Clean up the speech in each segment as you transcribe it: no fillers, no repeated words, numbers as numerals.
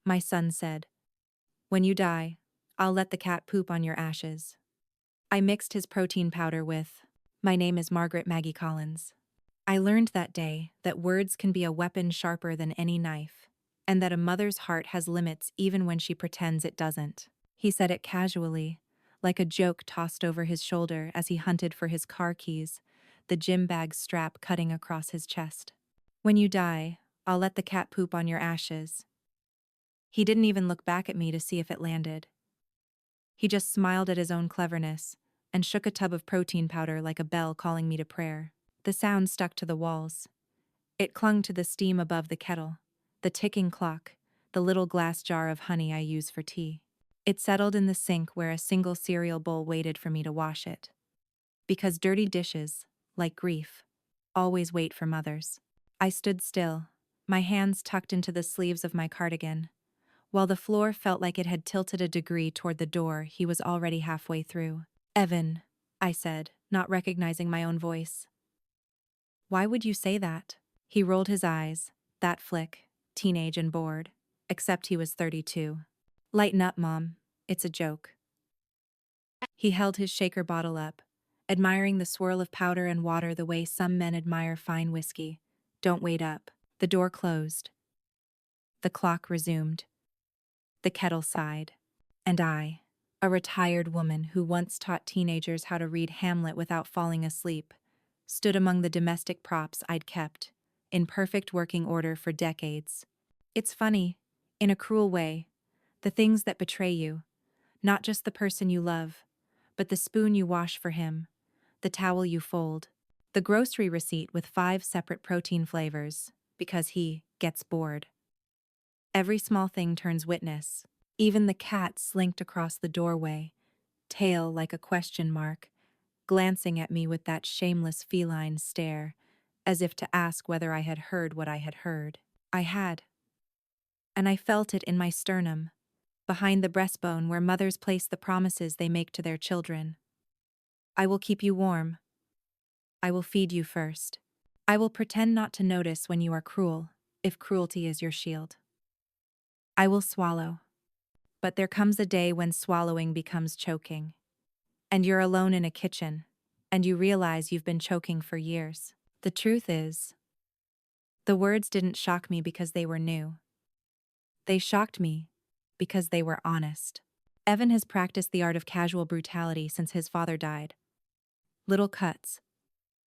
My son said. When you die, I'll let the cat poop on your ashes. I mixed his protein powder with, my name is Margaret Maggie Collins. I learned that day that words can be a weapon sharper than any knife, and that a mother's heart has limits even when she pretends it doesn't. He said it casually, like a joke tossed over his shoulder as he hunted for his car keys, the gym bag strap cutting across his chest. When you die, I'll let the cat poop on your ashes. He didn't even look back at me to see if it landed. He just smiled at his own cleverness and shook a tub of protein powder like a bell calling me to prayer. The sound stuck to the walls. It clung to the steam above the kettle, the ticking clock, the little glass jar of honey I use for tea. It settled in the sink where a single cereal bowl waited for me to wash it. Because dirty dishes, like grief, always wait for mothers. I stood still, my hands tucked into the sleeves of my cardigan. While the floor felt like it had tilted a degree toward the door, he was already halfway through. Evan, I said, not recognizing my own voice. Why would you say that? He rolled his eyes, that flick, teenage and bored, except he was 32. Lighten up, Mom. It's a joke. He held his shaker bottle up, admiring the swirl of powder and water the way some men admire fine whiskey. Don't wait up. The door closed. The clock resumed. The kettle sighed. And I, a retired woman who once taught teenagers how to read Hamlet without falling asleep, stood among the domestic props I'd kept, in perfect working order for decades. It's funny, in a cruel way, the things that betray you, not just the person you love, but the spoon you wash for him, the towel you fold, the grocery receipt with 5 separate protein flavors, because he gets bored. Every small thing turns witness. Even the cat slinked across the doorway, tail like a question mark, glancing at me with that shameless feline stare, as if to ask whether I had heard what I had heard. I had. And I felt it in my sternum, behind the breastbone where mothers place the promises they make to their children. I will keep you warm. I will feed you first. I will pretend not to notice when you are cruel, if cruelty is your shield. I will swallow. But there comes a day when swallowing becomes choking. And you're alone in a kitchen, and you realize you've been choking for years. The truth is, the words didn't shock me because they were new. They shocked me because they were honest. Evan has practiced the art of casual brutality since his father died. Little cuts,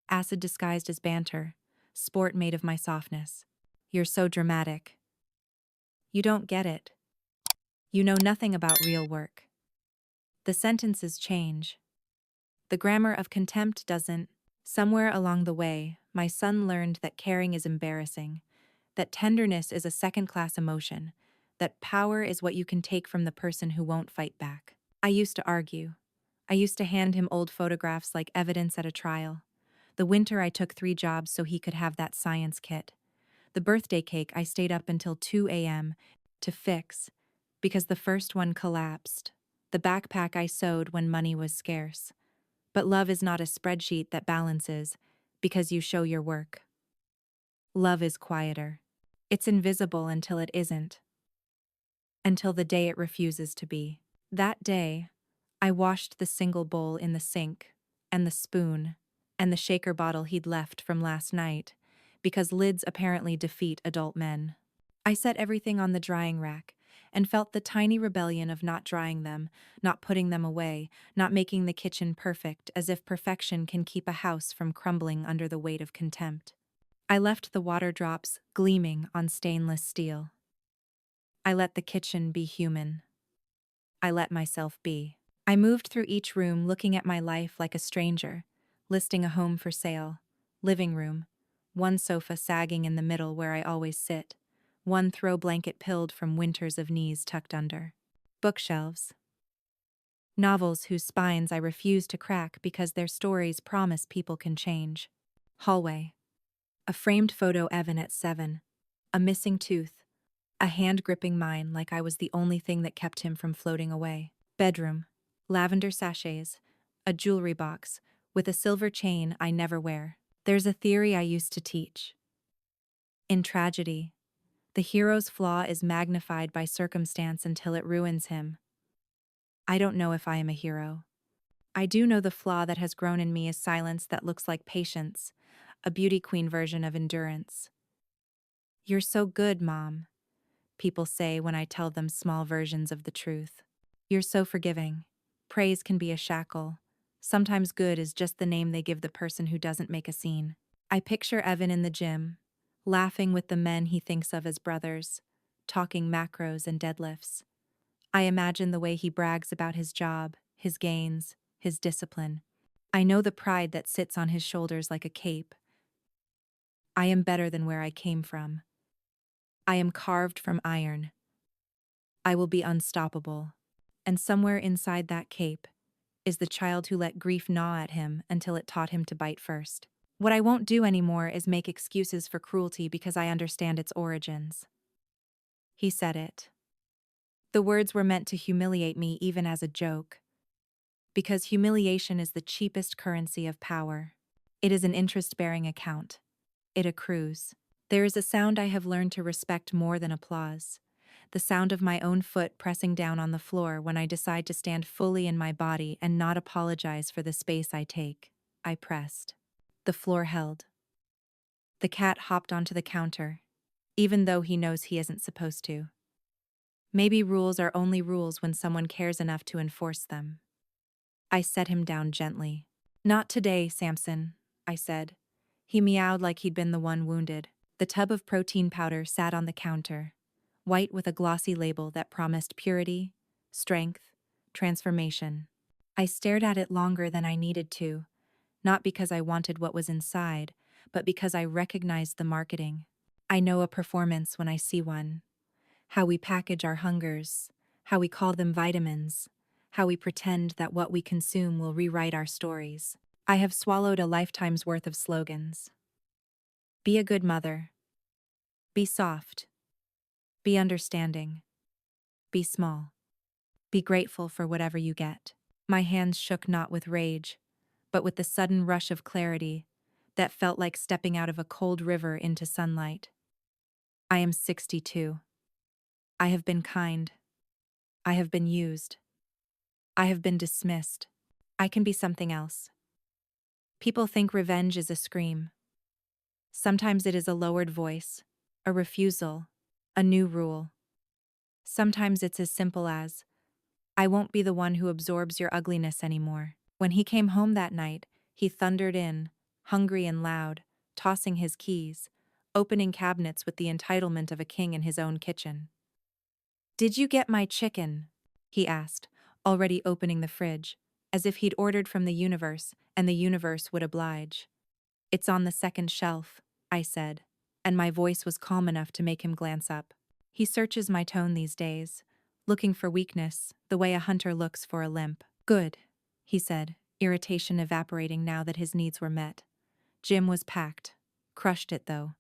acid disguised as banter, sport made of my softness. You're so dramatic. You don't get it. You know nothing about real work. The sentences change. The grammar of contempt doesn't. Somewhere along the way, my son learned that caring is embarrassing, that tenderness is a second-class emotion, that power is what you can take from the person who won't fight back. I used to argue. I used to hand him old photographs like evidence at a trial. The winter I took 3 jobs so he could have that science kit. The birthday cake I stayed up until 2 a.m. to fix, because the first one collapsed. The backpack I sewed when money was scarce. But love is not a spreadsheet that balances because you show your work. Love is quieter. It's invisible until it isn't. Until the day it refuses to be. That day, I washed the single bowl in the sink, and the spoon, and the shaker bottle he'd left from last night, because lids apparently defeat adult men. I set everything on the drying rack, and felt the tiny rebellion of not drying them, not putting them away, not making the kitchen perfect, as if perfection can keep a house from crumbling under the weight of contempt. I left the water drops gleaming on stainless steel. I let the kitchen be human. I let myself be. I moved through each room looking at my life like a stranger, listing a home for sale, living room, one sofa sagging in the middle where I always sit, one throw blanket pilled from winters of knees tucked under. Bookshelves. Novels whose spines I refuse to crack because their stories promise people can change. Hallway. A framed photo Evan at 7. A missing tooth. A hand gripping mine like I was the only thing that kept him from floating away. Bedroom. Lavender sachets. A jewelry box with a silver chain I never wear. There's a theory I used to teach. In tragedy, The hero's flaw is magnified by circumstance until it ruins him. I don't know if I am a hero. I do know the flaw that has grown in me is silence that looks like patience, a beauty queen version of endurance. You're so good, Mom, people say when I tell them small versions of the truth. You're so forgiving. Praise can be a shackle. Sometimes good is just the name they give the person who doesn't make a scene. I picture Evan in the gym, laughing with the men he thinks of as brothers, talking macros and deadlifts. I imagine the way he brags about his job, his gains, his discipline. I know the pride that sits on his shoulders like a cape. I am better than where I came from. I am carved from iron. I will be unstoppable. And somewhere inside that cape is the child who let grief gnaw at him until it taught him to bite first. What I won't do anymore is make excuses for cruelty because I understand its origins. He said it. The words were meant to humiliate me even as a joke. Because humiliation is the cheapest currency of power. It is an interest-bearing account. It accrues. There is a sound I have learned to respect more than applause. The sound of my own foot pressing down on the floor when I decide to stand fully in my body and not apologize for the space I take. I pressed. The floor held. The cat hopped onto the counter, even though he knows he isn't supposed to. Maybe rules are only rules when someone cares enough to enforce them. I set him down gently. Not today, Samson, I said. He meowed like he'd been the one wounded. The tub of protein powder sat on the counter, white with a glossy label that promised purity, strength, transformation. I stared at it longer than I needed to, not because I wanted what was inside, but because I recognized the marketing. I know a performance when I see one. How we package our hungers, how we call them vitamins, how we pretend that what we consume will rewrite our stories. I have swallowed a lifetime's worth of slogans. Be a good mother. Be soft. Be understanding. Be small. Be grateful for whatever you get. My hands shook not with rage, but with the sudden rush of clarity that felt like stepping out of a cold river into sunlight. I am 62. I have been kind. I have been used. I have been dismissed. I can be something else. People think revenge is a scream. Sometimes it is a lowered voice, a refusal, a new rule. Sometimes it's as simple as, I won't be the one who absorbs your ugliness anymore. When he came home that night, he thundered in, hungry and loud, tossing his keys, opening cabinets with the entitlement of a king in his own kitchen. Did you get my chicken? He asked, already opening the fridge, as if he'd ordered from the universe, and the universe would oblige. It's on the second shelf, I said, and my voice was calm enough to make him glance up. He searches my tone these days, looking for weakness, the way a hunter looks for a limp. Good, he said, irritation evaporating now that his needs were met. Jim was packed. Crushed it, though.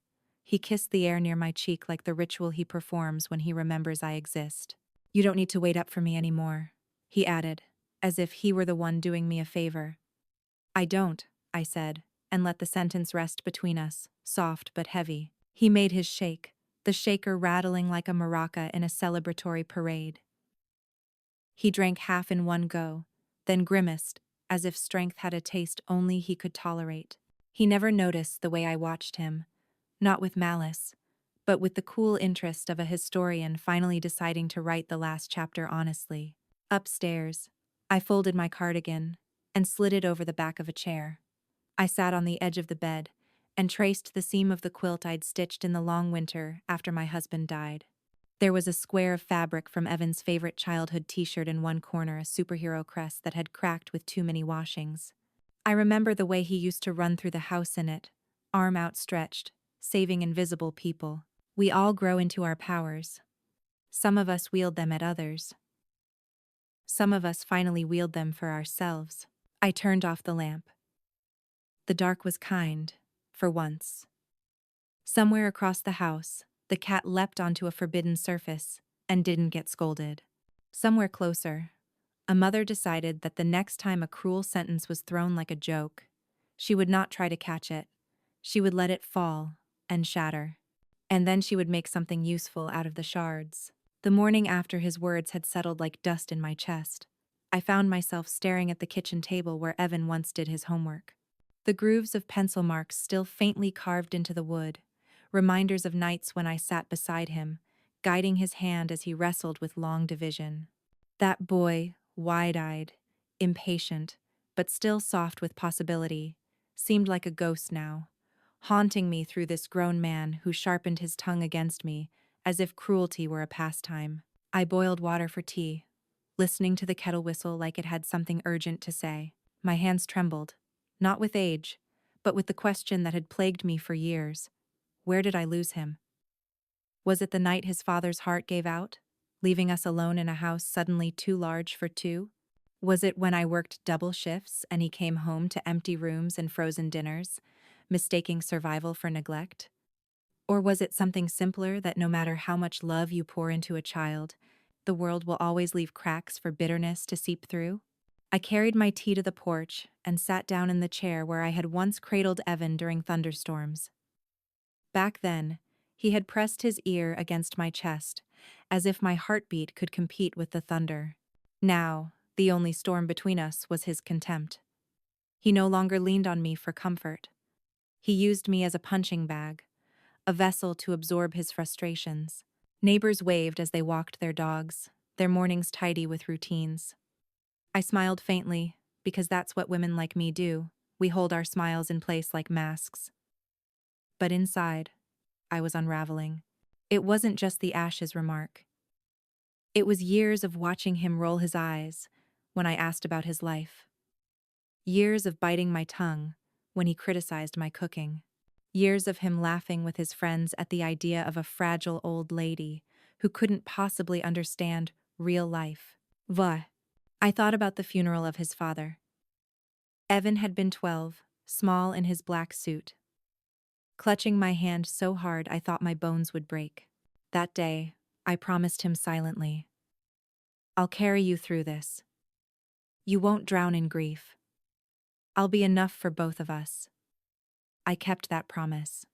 He kissed the air near my cheek like the ritual he performs when he remembers I exist. You don't need to wait up for me anymore, he added, as if he were the one doing me a favor. I don't, I said, and let the sentence rest between us, soft but heavy. He made his shake, the shaker rattling like a maraca in a celebratory parade. He drank half in one go, then grimaced, as if strength had a taste only he could tolerate. He never noticed the way I watched him, not with malice, but with the cool interest of a historian finally deciding to write the last chapter honestly. Upstairs, I folded my cardigan and slid it over the back of a chair. I sat on the edge of the bed and traced the seam of the quilt I'd stitched in the long winter after my husband died. There was a square of fabric from Evan's favorite childhood t-shirt in one corner, a superhero crest that had cracked with too many washings. I remember the way he used to run through the house in it, arm outstretched, saving invisible people. We all grow into our powers. Some of us wield them at others. Some of us finally wield them for ourselves. I turned off the lamp. The dark was kind, for once. Somewhere across the house, the cat leapt onto a forbidden surface and didn't get scolded. Somewhere closer, a mother decided that the next time a cruel sentence was thrown like a joke, she would not try to catch it. She would let it fall and shatter. and then she would make something useful out of the shards. The morning after his words had settled like dust in my chest, I found myself staring at the kitchen table where Evan once did his homework. The grooves of pencil marks still faintly carved into the wood, reminders of nights when I sat beside him, guiding his hand as he wrestled with long division. That boy, wide-eyed, impatient, but still soft with possibility, seemed like a ghost now, haunting me through this grown man who sharpened his tongue against me as if cruelty were a pastime. I boiled water for tea, listening to the kettle whistle like it had something urgent to say. My hands trembled, not with age, but with the question that had plagued me for years. Where did I lose him? Was it the night his father's heart gave out, leaving us alone in a house suddenly too large for two? Was it when I worked double shifts and he came home to empty rooms and frozen dinners, mistaking survival for neglect? Or was it something simpler that no matter how much love you pour into a child, the world will always leave cracks for bitterness to seep through? I carried my tea to the porch and sat down in the chair where I had once cradled Evan during thunderstorms. Back then, he had pressed his ear against my chest, as if my heartbeat could compete with the thunder. Now, the only storm between us was his contempt. He no longer leaned on me for comfort. He used me as a punching bag, a vessel to absorb his frustrations. Neighbors waved as they walked their dogs, their mornings tidy with routines. I smiled faintly, because that's what women like me do. We hold our smiles in place like masks. But inside, I was unraveling. It wasn't just the ashes remark. It was years of watching him roll his eyes when I asked about his life. Years of biting my tongue when he criticized my cooking. Years of him laughing with his friends at the idea of a fragile old lady who couldn't possibly understand real life. Vah. I thought about the funeral of his father. Evan had been 12, small in his black suit. Clutching my hand so hard I thought my bones would break. That day, I promised him silently, "I'll carry you through this. You won't drown in grief. I'll be enough for both of us." I kept that promise.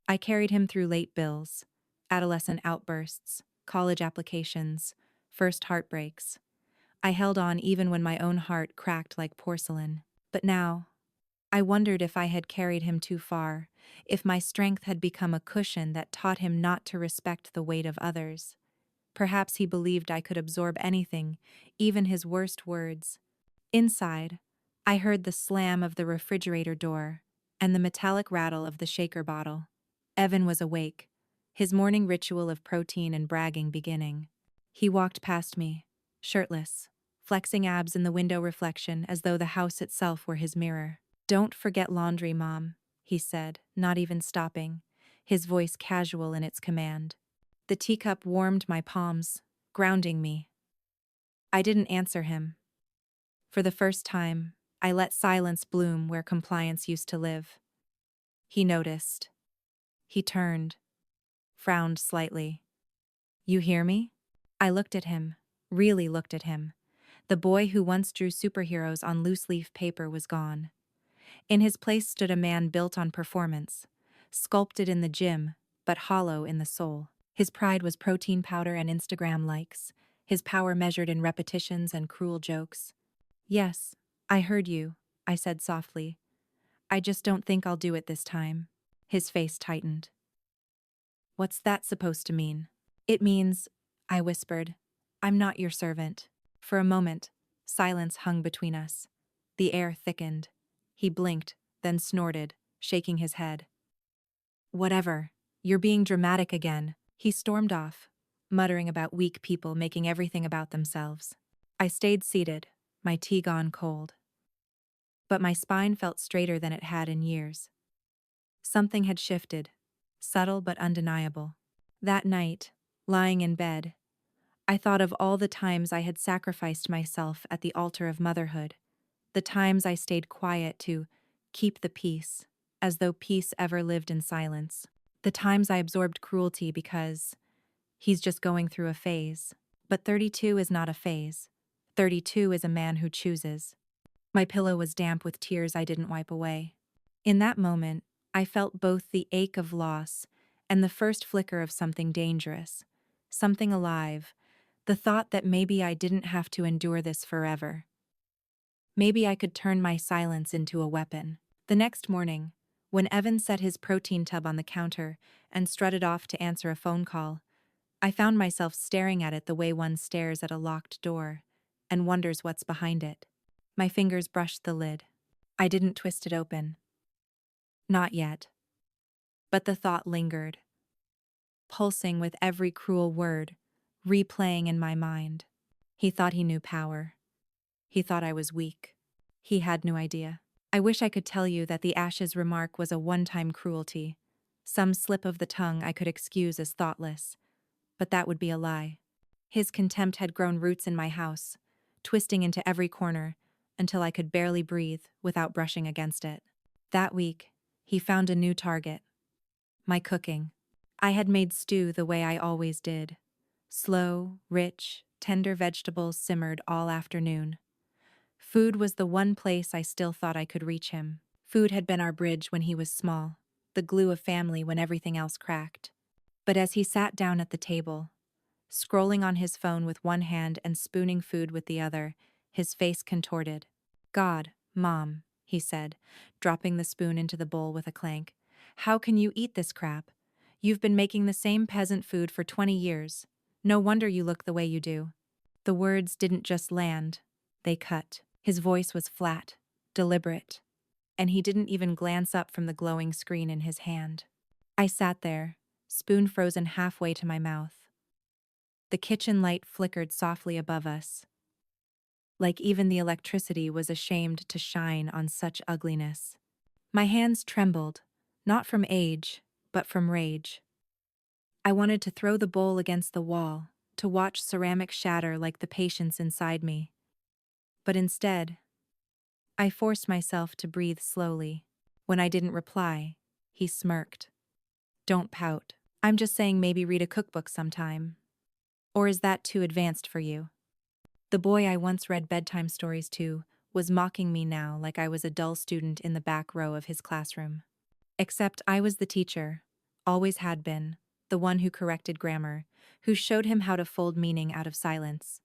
I carried him through late bills, adolescent outbursts, college applications, first heartbreaks. I held on even when my own heart cracked like porcelain. But now, I wondered if I had carried him too far, if my strength had become a cushion that taught him not to respect the weight of others. Perhaps he believed I could absorb anything, even his worst words. Inside, I heard the slam of the refrigerator door and the metallic rattle of the shaker bottle. Evan was awake, his morning ritual of protein and bragging beginning. He walked past me, shirtless, flexing abs in the window reflection as though the house itself were his mirror. "Don't forget laundry, Mom," he said, not even stopping, his voice casual in its command. The teacup warmed my palms, grounding me. I didn't answer him. For the first time, I let silence bloom where compliance used to live. He noticed. He turned, frowned slightly. "You hear me?" I looked at him, really looked at him. The boy who once drew superheroes on loose-leaf paper was gone. In his place stood a man built on performance, sculpted in the gym, but hollow in the soul. His pride was protein powder and Instagram likes, his power measured in repetitions and cruel jokes. "Yes, I heard you," I said softly. "I just don't think I'll do it this time." His face tightened. "What's that supposed to mean?" "It means," I whispered, "I'm not your servant." For a moment, silence hung between us. The air thickened. He blinked, then snorted, shaking his head. "Whatever. You're being dramatic again." He stormed off, muttering about weak people making everything about themselves. I stayed seated, my tea gone cold. But my spine felt straighter than it had in years. Something had shifted, subtle but undeniable. That night, lying in bed, I thought of all the times I had sacrificed myself at the altar of motherhood, the times I stayed quiet to keep the peace, as though peace ever lived in silence. The times I absorbed cruelty because he's just going through a phase. But 32 is not a phase. 32 is a man who chooses. My pillow was damp with tears I didn't wipe away. In that moment, I felt both the ache of loss and the first flicker of something dangerous, something alive, the thought that maybe I didn't have to endure this forever. Maybe I could turn my silence into a weapon. The next morning, when Evan set his protein tub on the counter and strutted off to answer a phone call, I found myself staring at it the way one stares at a locked door and wonders what's behind it. My fingers brushed the lid. I didn't twist it open. Not yet. But the thought lingered, pulsing with every cruel word, replaying in my mind. He thought he knew power. He thought I was weak. He had no idea. I wish I could tell you that the Ash's remark was a one-time cruelty, some slip of the tongue I could excuse as thoughtless, but that would be a lie. His contempt had grown roots in my house, twisting into every corner, until I could barely breathe without brushing against it. That week, he found a new target: my cooking. I had made stew the way I always did. Slow, rich, tender vegetables simmered all afternoon. Food was the one place I still thought I could reach him. Food had been our bridge when he was small, the glue of family when everything else cracked. But as he sat down at the table, scrolling on his phone with one hand and spooning food with the other, his face contorted. "God, Mom," he said, dropping the spoon into the bowl with a clank. "How can you eat this crap? You've been making the same peasant food for 20 years. No wonder you look the way you do." The words didn't just land, they cut. His voice was flat, deliberate, and he didn't even glance up from the glowing screen in his hand. I sat there, spoon frozen halfway to my mouth. The kitchen light flickered softly above us, like even the electricity was ashamed to shine on such ugliness. My hands trembled, not from age, but from rage. I wanted to throw the bowl against the wall, to watch ceramic shatter like the patience inside me. But instead, I forced myself to breathe slowly. When I didn't reply, he smirked. "Don't pout. I'm just saying maybe read a cookbook sometime. Or is that too advanced for you?" The boy I once read bedtime stories to was mocking me now like I was a dull student in the back row of his classroom. Except I was the teacher, always had been, the one who corrected grammar, who showed him how to fold meaning out of silence.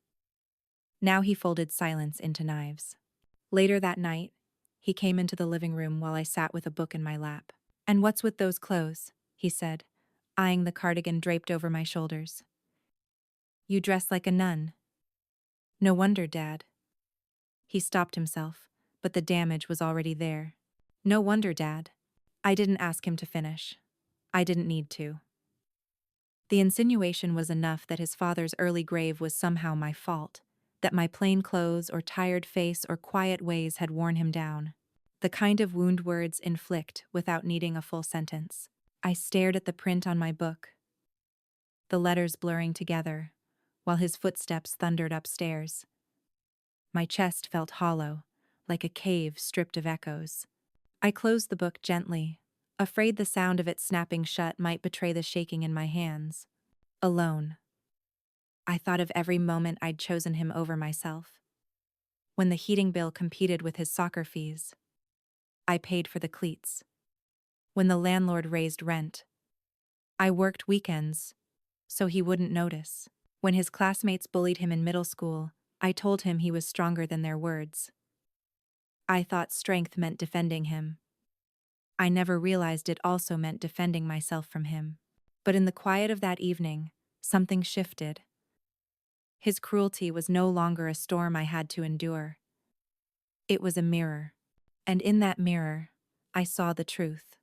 Now he folded silence into knives. Later that night, he came into the living room while I sat with a book in my lap. "And what's with those clothes?" he said, eyeing the cardigan draped over my shoulders. "You dress like a nun." "No wonder, Dad." He stopped himself, but the damage was already there. "No wonder, Dad." I didn't ask him to finish. I didn't need to. The insinuation was enough that his father's early grave was somehow my fault, that my plain clothes or tired face or quiet ways had worn him down. The kind of wound words inflict without needing a full sentence. I stared at the print on my book, the letters blurring together, while his footsteps thundered upstairs. My chest felt hollow, like a cave stripped of echoes. I closed the book gently, afraid the sound of it snapping shut might betray the shaking in my hands. Alone. I thought of every moment I'd chosen him over myself. When the heating bill competed with his soccer fees, I paid for the cleats. When the landlord raised rent, I worked weekends so he wouldn't notice. When his classmates bullied him in middle school, I told him he was stronger than their words. I thought strength meant defending him. I never realized it also meant defending myself from him. But in the quiet of that evening, something shifted. His cruelty was no longer a storm I had to endure. It was a mirror. And in that mirror, I saw the truth.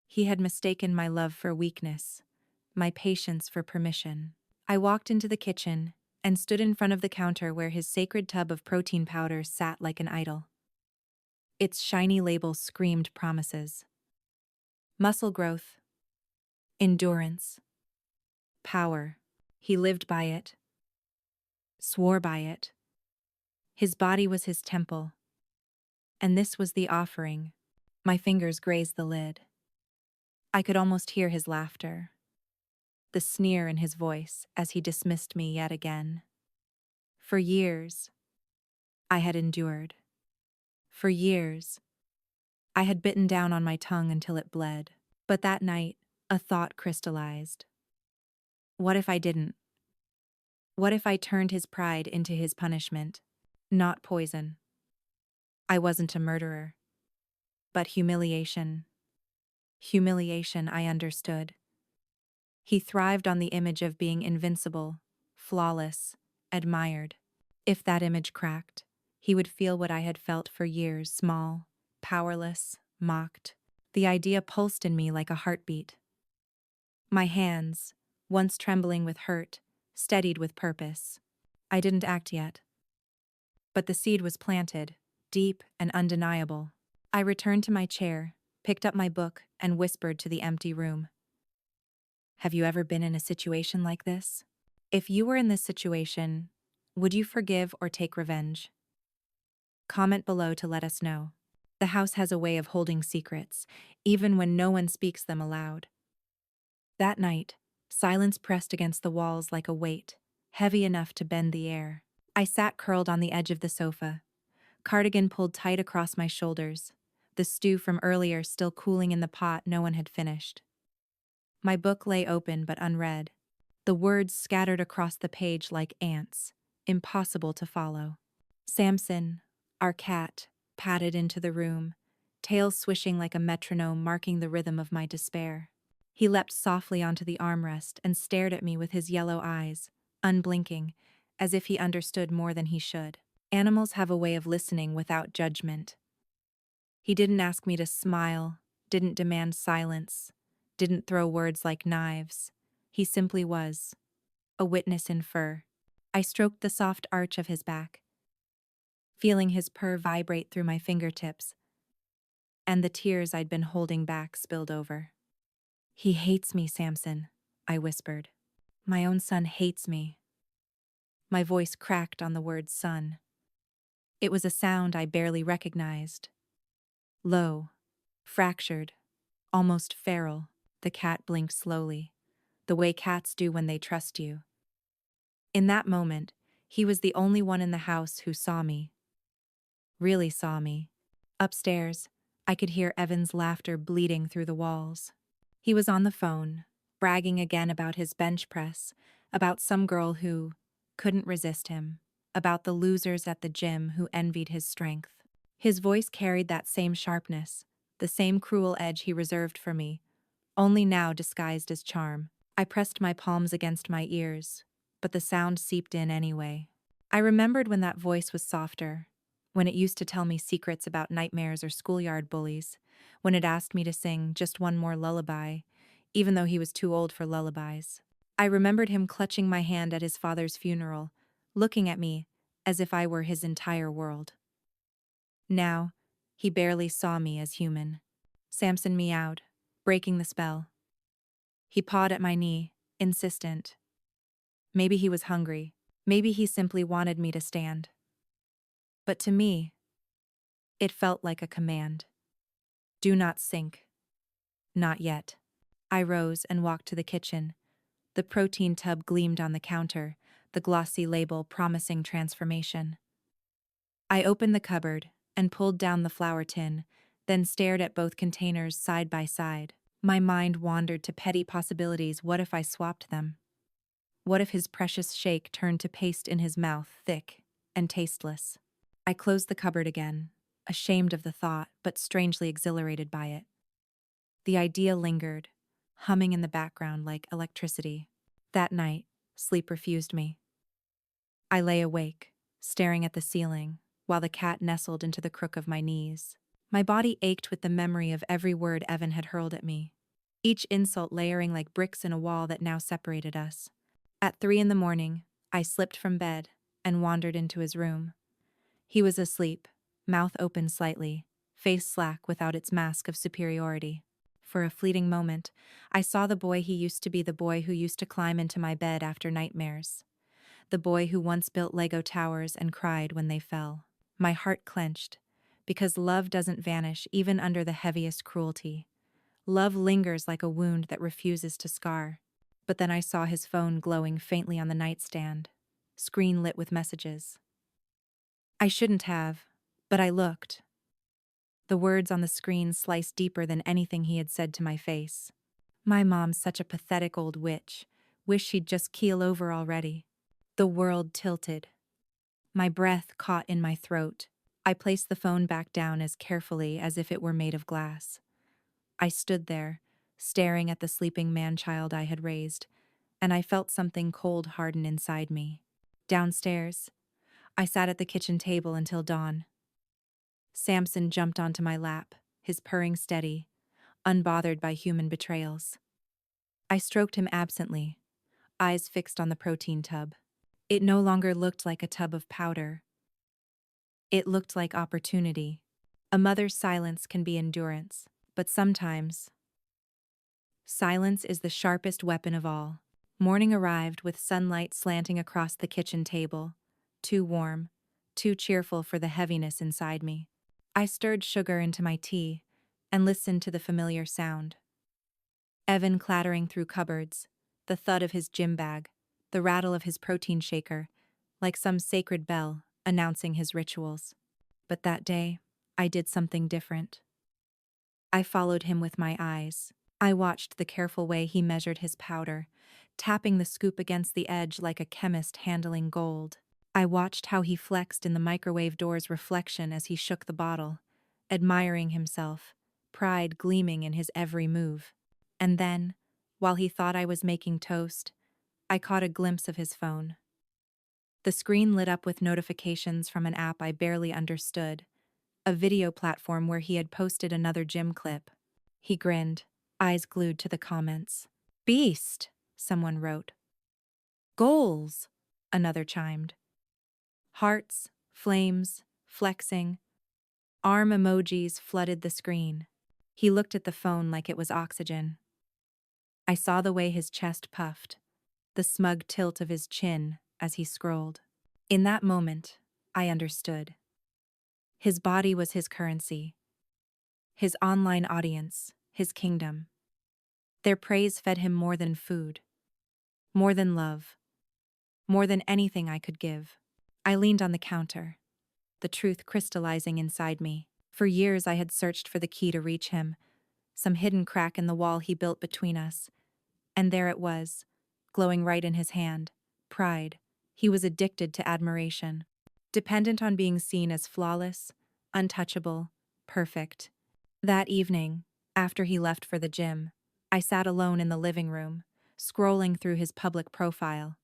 He had mistaken my love for weakness, my patience for permission. I walked into the kitchen and stood in front of the counter where his sacred tub of protein powder sat like an idol. Its shiny label screamed promises. Muscle growth, endurance, power. He lived by it, swore by it. His body was his temple, and this was the offering. My fingers grazed the lid. I could almost hear his laughter, the sneer in his voice as he dismissed me yet again. For years, I had endured. For years, I had bitten down on my tongue until it bled. But that night, A thought crystallized. What if I didn't? What if I turned his pride into his punishment? Not poison. I wasn't a murderer. But humiliation. Humiliation, I understood. He thrived on the image of being invincible, flawless, admired. If that image cracked, he would feel what I had felt for years, small, powerless, mocked. The idea pulsed in me like a heartbeat. My hands, once trembling with hurt, steadied with purpose. I didn't act yet. But the seed was planted, deep and undeniable. I returned to my chair, picked up my book, and whispered to the empty room. Have you ever been in a situation like this? If you were in this situation, would you forgive or take revenge? Comment below to let us know. The house has a way of holding secrets, even when no one speaks them aloud. That night, silence pressed against the walls like a weight, heavy enough to bend the air. I sat curled on the edge of the sofa, cardigan pulled tight across my shoulders, the stew from earlier still cooling in the pot no one had finished. My book lay open but unread, the words scattered across the page like ants, impossible to follow. Samson, our cat, padded into the room, tail swishing like a metronome marking the rhythm of my despair. He leapt softly onto the armrest and stared at me with his yellow eyes, unblinking, as if he understood more than he should. Animals have a way of listening without judgment. He didn't ask me to smile, didn't demand silence, didn't throw words like knives. He simply was, a witness in fur. I stroked the soft arch of his back, feeling his purr vibrate through my fingertips, and the tears I'd been holding back spilled over. He hates me, Samson, I whispered. My own son hates me. My voice cracked on the word son. It was a sound I barely recognized. Low, fractured, almost feral. The cat blinked slowly, the way cats do when they trust you. In that moment, he was the only one in the house who saw me. Really saw me. Upstairs, I could hear Evan's laughter bleeding through the walls. He was on the phone, bragging again about his bench press, about some girl who couldn't resist him, about the losers at the gym who envied his strength. His voice carried that same sharpness, the same cruel edge he reserved for me, only now disguised as charm. I pressed my palms against my ears, but the sound seeped in anyway. I remembered when that voice was softer, when it used to tell me secrets about nightmares or schoolyard bullies, when it asked me to sing just one more lullaby, even though he was too old for lullabies. I remembered him clutching my hand at his father's funeral, looking at me as if I were his entire world. Now, he barely saw me as human. Samson meowed, breaking the spell. He pawed at my knee, insistent. Maybe he was hungry. Maybe he simply wanted me to stand. But to me, it felt like a command. Do not sink. Not yet. I rose and walked to the kitchen. The protein tub gleamed on the counter, the glossy label promising transformation. I opened the cupboard and pulled down the flour tin, then stared at both containers side by side. My mind wandered to petty possibilities. What if I swapped them? What if his precious shake turned to paste in his mouth, thick and tasteless? I closed the cupboard again, ashamed of the thought, but strangely exhilarated by it. The idea lingered, humming in the background like electricity. That night, sleep refused me. I lay awake, staring at the ceiling, while the cat nestled into the crook of my knees. My body ached with the memory of every word Evan had hurled at me, each insult layering like bricks in a wall that now separated us. At 3 a.m, I slipped from bed and wandered into his room. He was asleep, mouth open slightly, face slack without its mask of superiority. For a fleeting moment, I saw the boy he used to be, the boy who used to climb into my bed after nightmares. The boy who once built Lego towers and cried when they fell. My heart clenched, because love doesn't vanish even under the heaviest cruelty. Love lingers like a wound that refuses to scar. But then I saw his phone glowing faintly on the nightstand, screen lit with messages. I shouldn't have, but I looked. The words on the screen sliced deeper than anything he had said to my face. My mom's such a pathetic old witch. Wish she'd just keel over already. The world tilted. My breath caught in my throat. I placed the phone back down as carefully as if it were made of glass. I stood there, staring at the sleeping man-child I had raised, and I felt something cold harden inside me. Downstairs, I sat at the kitchen table until dawn. Samson jumped onto my lap, his purring steady, unbothered by human betrayals. I stroked him absently, eyes fixed on the protein tub. It no longer looked like a tub of powder. It looked like opportunity. A mother's silence can be endurance, but sometimes, silence is the sharpest weapon of all. Morning arrived with sunlight slanting across the kitchen table, too warm, too cheerful for the heaviness inside me. I stirred sugar into my tea and listened to the familiar sound. Evan clattering through cupboards, the thud of his gym bag, the rattle of his protein shaker, like some sacred bell announcing his rituals. But that day, I did something different. I followed him with my eyes. I watched the careful way he measured his powder, tapping the scoop against the edge like a chemist handling gold. I watched how he flexed in the microwave door's reflection as he shook the bottle, admiring himself, pride gleaming in his every move. And then, while he thought I was making toast, I caught a glimpse of his phone. The screen lit up with notifications from an app I barely understood, a video platform where he had posted another gym clip. He grinned, eyes glued to the comments. "Beast," someone wrote. "Goals," another chimed. Hearts, flames, flexing, arm emojis flooded the screen. He looked at the phone like it was oxygen. I saw the way his chest puffed, the smug tilt of his chin as he scrolled. In that moment, I understood. His body was his currency, his online audience, his kingdom. Their praise fed him more than food, more than love, more than anything I could give. I leaned on the counter, the truth crystallizing inside me. For years I had searched for the key to reach him, some hidden crack in the wall he built between us. And there it was, glowing right in his hand. Pride. He was addicted to admiration, dependent on being seen as flawless, untouchable, perfect. That evening, after he left for the gym, I sat alone in the living room, scrolling through his public profile.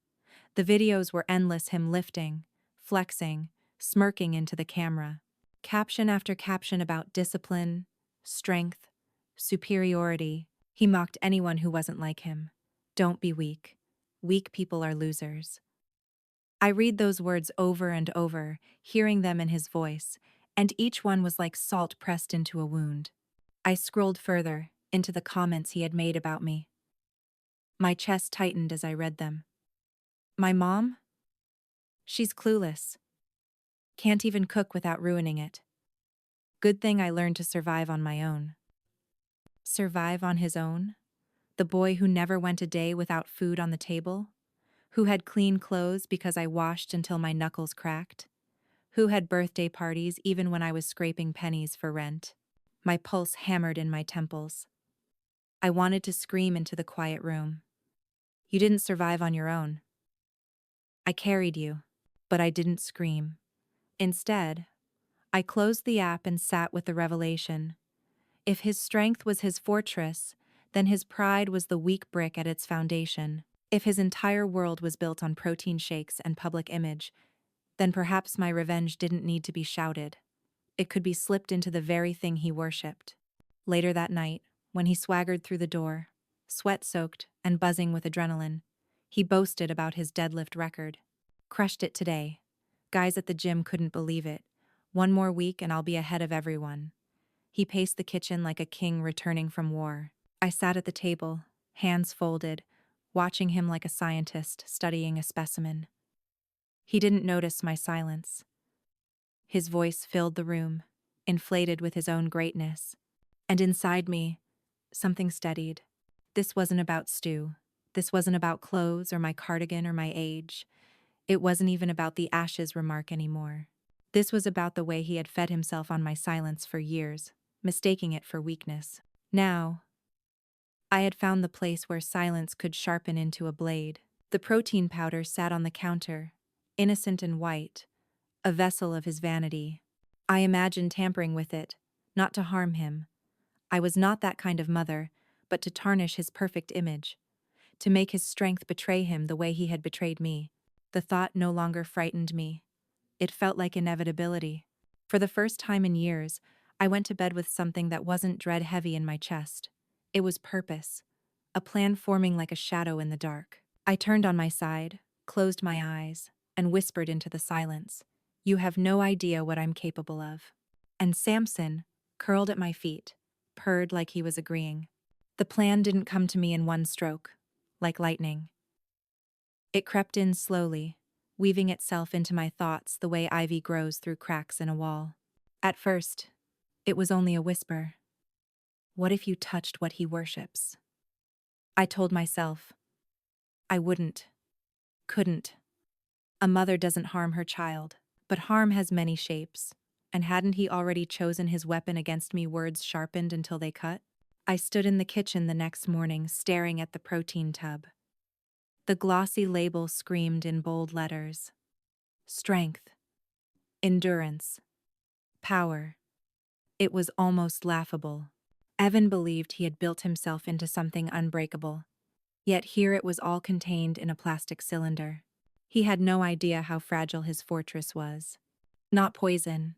The videos were endless, him lifting, flexing, smirking into the camera. Caption after caption about discipline, strength, superiority. He mocked anyone who wasn't like him. Don't be weak. Weak people are losers. I read those words over and over, hearing them in his voice, and each one was like salt pressed into a wound. I scrolled further, into the comments he had made about me. My chest tightened as I read them. My mom? She's clueless. Can't even cook without ruining it. Good thing I learned to survive on my own. Survive on his own? The boy who never went a day without food on the table? Who had clean clothes because I washed until my knuckles cracked? Who had birthday parties even when I was scraping pennies for rent? My pulse hammered in my temples. I wanted to scream into the quiet room. You didn't survive on your own. I carried you, but I didn't scream. Instead, I closed the app and sat with the revelation. If his strength was his fortress, then his pride was the weak brick at its foundation. If his entire world was built on protein shakes and public image, then perhaps my revenge didn't need to be shouted. It could be slipped into the very thing he worshipped. Later that night, when he swaggered through the door, sweat-soaked and buzzing with adrenaline, he boasted about his deadlift record. Crushed it today. Guys at the gym couldn't believe it. One more week and I'll be ahead of everyone. He paced the kitchen like a king returning from war. I sat at the table, hands folded, watching him like a scientist studying a specimen. He didn't notice my silence. His voice filled the room, inflated with his own greatness. And inside me, something steadied. This wasn't about Stu. This wasn't about clothes or my cardigan or my age. It wasn't even about the ashes remark anymore. This was about the way he had fed himself on my silence for years, mistaking it for weakness. Now, I had found the place where silence could sharpen into a blade. The protein powder sat on the counter, innocent and white, a vessel of his vanity. I imagined tampering with it, not to harm him. I was not that kind of mother, but to tarnish his perfect image, to make his strength betray him the way he had betrayed me. The thought no longer frightened me. It felt like inevitability. For the first time in years, I went to bed with something that wasn't dread heavy in my chest. It was purpose, a plan forming like a shadow in the dark. I turned on my side, closed my eyes, and whispered into the silence, "You have no idea what I'm capable of." And Samson, curled at my feet, purred like he was agreeing. The plan didn't come to me in one stroke, like lightning. It crept in slowly, weaving itself into my thoughts the way ivy grows through cracks in a wall. At first, it was only a whisper. What if you touched what he worships? I told myself. I wouldn't. Couldn't. A mother doesn't harm her child, but harm has many shapes. And hadn't he already chosen his weapon against me, words sharpened until they cut? I stood in the kitchen the next morning staring at the protein tub. The glossy label screamed in bold letters. Strength. Endurance. Power. It was almost laughable. Evan believed he had built himself into something unbreakable. Yet here it was all contained in a plastic cylinder. He had no idea how fragile his fortress was. Not poison.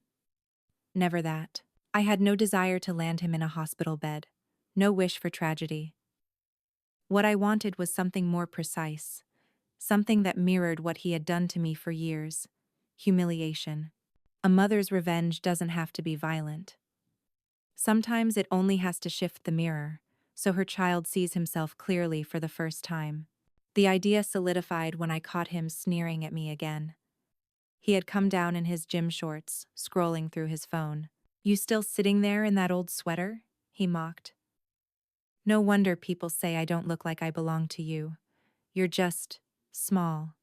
Never that. I had no desire to land him in a hospital bed. No wish for tragedy. What I wanted was something more precise. Something that mirrored what he had done to me for years. Humiliation. A mother's revenge doesn't have to be violent. Sometimes it only has to shift the mirror, so her child sees himself clearly for the first time. The idea solidified when I caught him sneering at me again. He had come down in his gym shorts, scrolling through his phone. "You still sitting there in that old sweater?" he mocked. "No wonder people say I don't look like I belong to you. You're just small."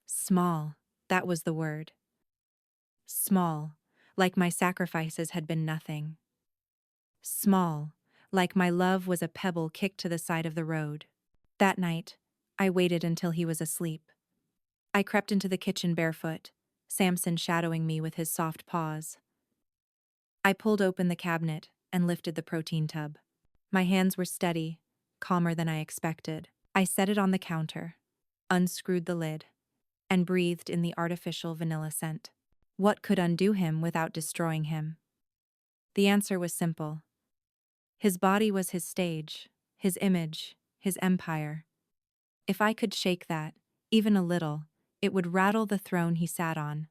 Small, that was the word. Small, like my sacrifices had been nothing. Small, like my love was a pebble kicked to the side of the road. That night, I waited until he was asleep. I crept into the kitchen barefoot, Samson shadowing me with his soft paws. I pulled open the cabinet and lifted the protein tub. My hands were steady, calmer than I expected. I set it on the counter, unscrewed the lid, and breathed in the artificial vanilla scent. What could undo him without destroying him? The answer was simple. His body was his stage, his image, his empire. If I could shake that, even a little, it would rattle the throne he sat on.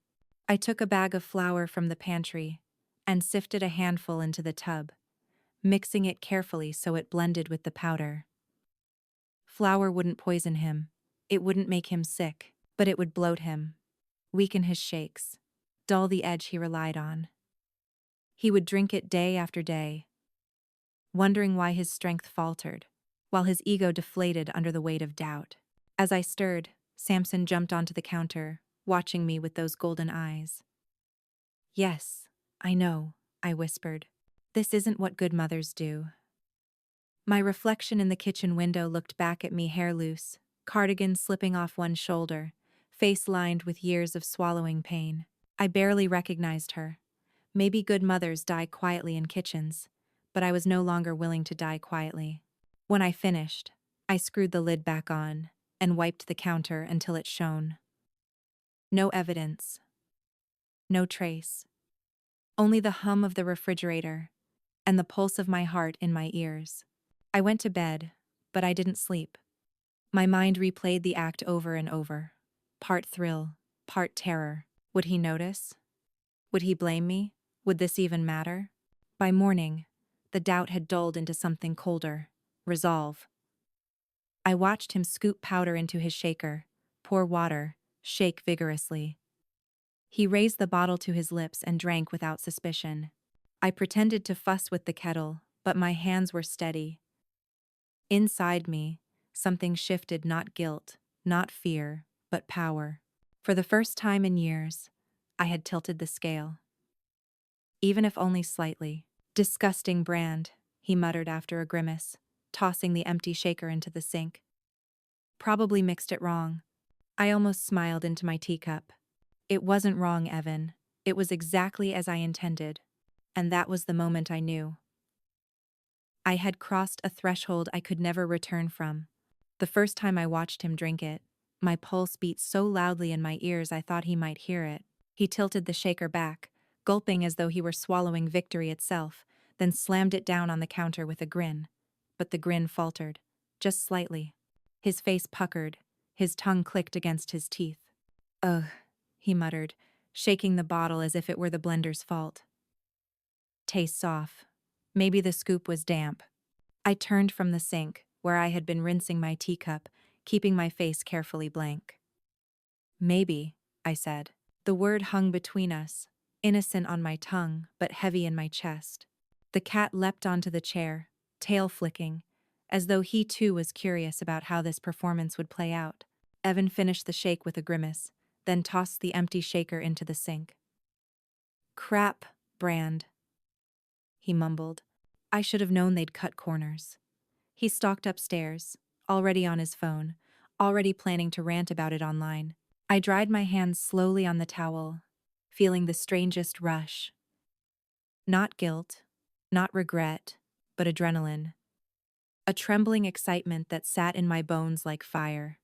I took a bag of flour from the pantry and sifted a handful into the tub, mixing it carefully so it blended with the powder. Flour wouldn't poison him, it wouldn't make him sick, but it would bloat him, weaken his shakes, dull the edge he relied on. He would drink it day after day, wondering why his strength faltered, while his ego deflated under the weight of doubt. As I stirred, Samson jumped onto the counter, watching me with those golden eyes. "Yes, I know," I whispered. "This isn't what good mothers do." My reflection in the kitchen window looked back at me, hair loose, cardigan slipping off one shoulder, face lined with years of swallowing pain. I barely recognized her. Maybe good mothers die quietly in kitchens, but I was no longer willing to die quietly. When I finished, I screwed the lid back on and wiped the counter until it shone. No evidence. No trace. Only the hum of the refrigerator and the pulse of my heart in my ears. I went to bed, but I didn't sleep. My mind replayed the act over and over. Part thrill, part terror. Would he notice? Would he blame me? Would this even matter? By morning, the doubt had dulled into something colder. Resolve. I watched him scoop powder into his shaker, pour water, shake vigorously. He raised the bottle to his lips and drank without suspicion. I pretended to fuss with the kettle, but my hands were steady. Inside me, something shifted, not guilt, not fear, but power. For the first time in years, I had tilted the scale. Even if only slightly. "Disgusting brand," he muttered after a grimace. tossing the empty shaker into the sink. Probably mixed it wrong. I almost smiled into my teacup. It wasn't wrong, Evan. It was exactly as I intended. And that was the moment I knew. I had crossed a threshold I could never return from. The first time I watched him drink it, my pulse beat so loudly in my ears I thought he might hear it. He tilted the shaker back, gulping as though he were swallowing victory itself, then slammed it down on the counter with a grin. But the grin faltered, just slightly. His face puckered, his tongue clicked against his teeth. Ugh, he muttered, shaking the bottle as if it were the blender's fault. Tastes off. Maybe the scoop was damp. I turned from the sink, where I had been rinsing my teacup, keeping my face carefully blank. Maybe, I said. The word hung between us, innocent on my tongue, but heavy in my chest. The cat leapt onto the chair, tail flicking, as though he too was curious about how this performance would play out. Evan finished the shake with a grimace, then tossed the empty shaker into the sink. Crap, Brand, he mumbled. I should have known they'd cut corners. He stalked upstairs, already on his phone, already planning to rant about it online. I dried my hands slowly on the towel, feeling the strangest rush. Not guilt, not regret, but adrenaline. A trembling excitement that sat in my bones like fire.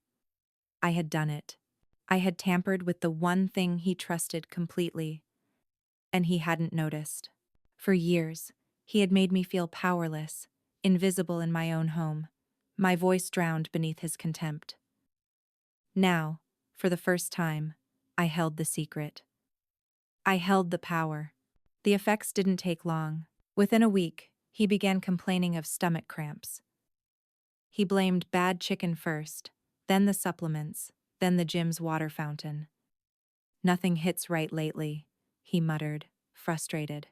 I had done it. I had tampered with the one thing he trusted completely, and he hadn't noticed. For years, he had made me feel powerless, invisible in my own home, my voice drowned beneath his contempt. Now, for the first time, I held the secret. I held the power. The effects didn't take long. Within a week, he began complaining of stomach cramps. He blamed bad chicken first, then the supplements, then the gym's water fountain. Nothing hits right lately, he muttered, frustrated.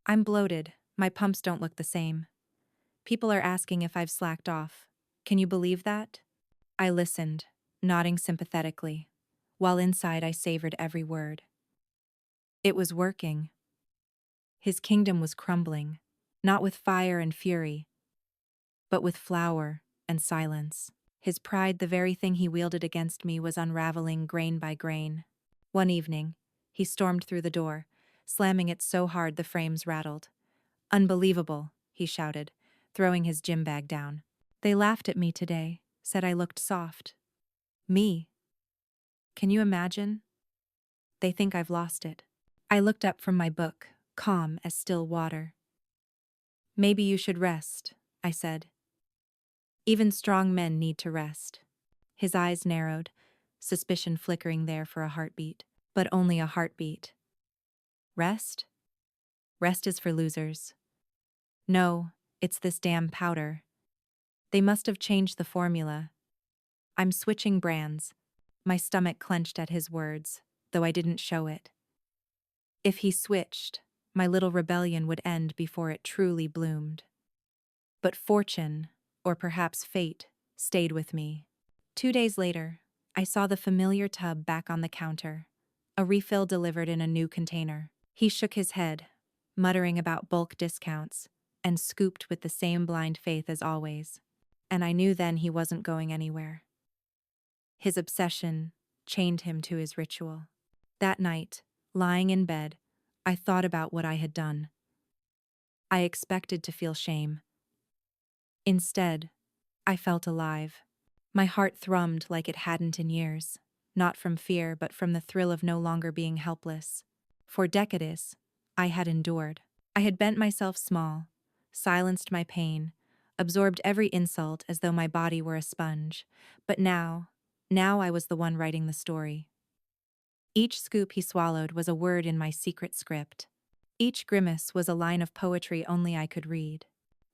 I'm bloated, my pumps don't look the same. People are asking if I've slacked off. Can you believe that? I listened, nodding sympathetically, while inside I savored every word. It was working. His kingdom was crumbling, not with fire and fury, but with flour and silence. His pride, the very thing he wielded against me, was unraveling grain by grain. One evening, he stormed through the door, slamming it so hard the frames rattled. Unbelievable, he shouted, throwing his gym bag down. They laughed at me today, said I looked soft. Me? Can you imagine? They think I've lost it. I looked up from my book, calm as still water. Maybe you should rest, I said. Even strong men need to rest. His eyes narrowed, suspicion flickering there for a heartbeat, but only a heartbeat. Rest? Rest is for losers. No, it's this damn powder. They must have changed the formula. I'm switching brands. My stomach clenched at his words, though I didn't show it. If he switched, my little rebellion would end before it truly bloomed. But fortune, or perhaps fate, stayed with me. 2 days later, I saw the familiar tub back on the counter, a refill delivered in a new container. He shook his head, muttering about bulk discounts, and scooped with the same blind faith as always. And I knew then he wasn't going anywhere. His obsession chained him to his ritual. That night, lying in bed, I thought about what I had done. I expected to feel shame. Instead, I felt alive. My heart thrummed like it hadn't in years, not from fear but from the thrill of no longer being helpless. For decades, I had endured. I had bent myself small, silenced my pain, absorbed every insult as though my body were a sponge. But now I was the one writing the story. Each scoop he swallowed was a word in my secret script. Each grimace was a line of poetry only I could read.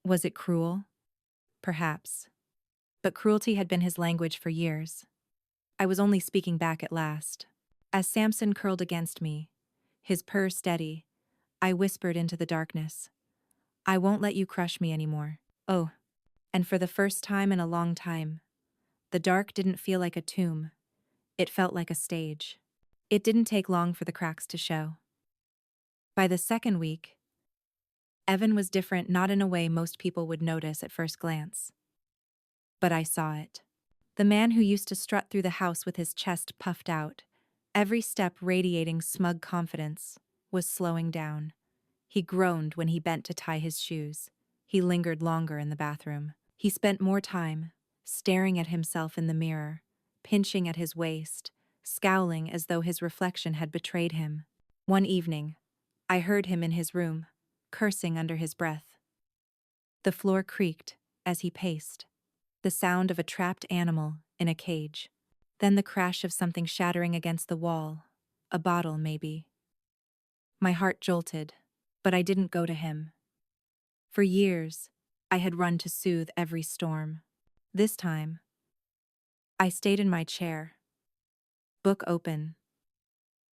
Was it cruel? Perhaps. But cruelty had been his language for years. I was only speaking back at last. As Samson curled against me, his purr steady, I whispered into the darkness. I won't let you crush me anymore. Oh, and for the first time in a long time, the dark didn't feel like a tomb. It felt like a stage. It didn't take long for the cracks to show. By the second week, Evan was different, not in a way most people would notice at first glance. But I saw it. The man who used to strut through the house with his chest puffed out, every step radiating smug confidence, was slowing down. He groaned when he bent to tie his shoes. He lingered longer in the bathroom. He spent more time staring at himself in the mirror, pinching at his waist, scowling as though his reflection had betrayed him. One evening, I heard him in his room, cursing under his breath. The floor creaked as he paced, the sound of a trapped animal in a cage. Then the crash of something shattering against the wall, a bottle maybe. My heart jolted, but I didn't go to him. For years, I had run to soothe every storm. This time, I stayed in my chair, book open,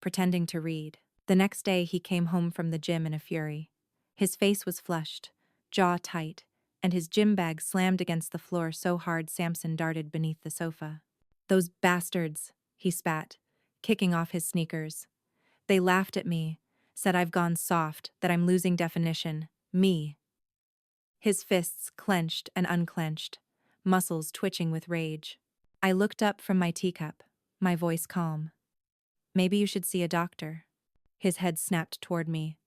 pretending to read. The next day, he came home from the gym in a fury. His face was flushed, jaw tight, and his gym bag slammed against the floor so hard Samson darted beneath the sofa. "Those bastards," he spat, kicking off his sneakers. "They laughed at me, said I've gone soft, that I'm losing definition. Me." His fists clenched and unclenched, muscles twitching with rage. I looked up from my teacup, my voice calm. "Maybe you should see a doctor." His head snapped toward me,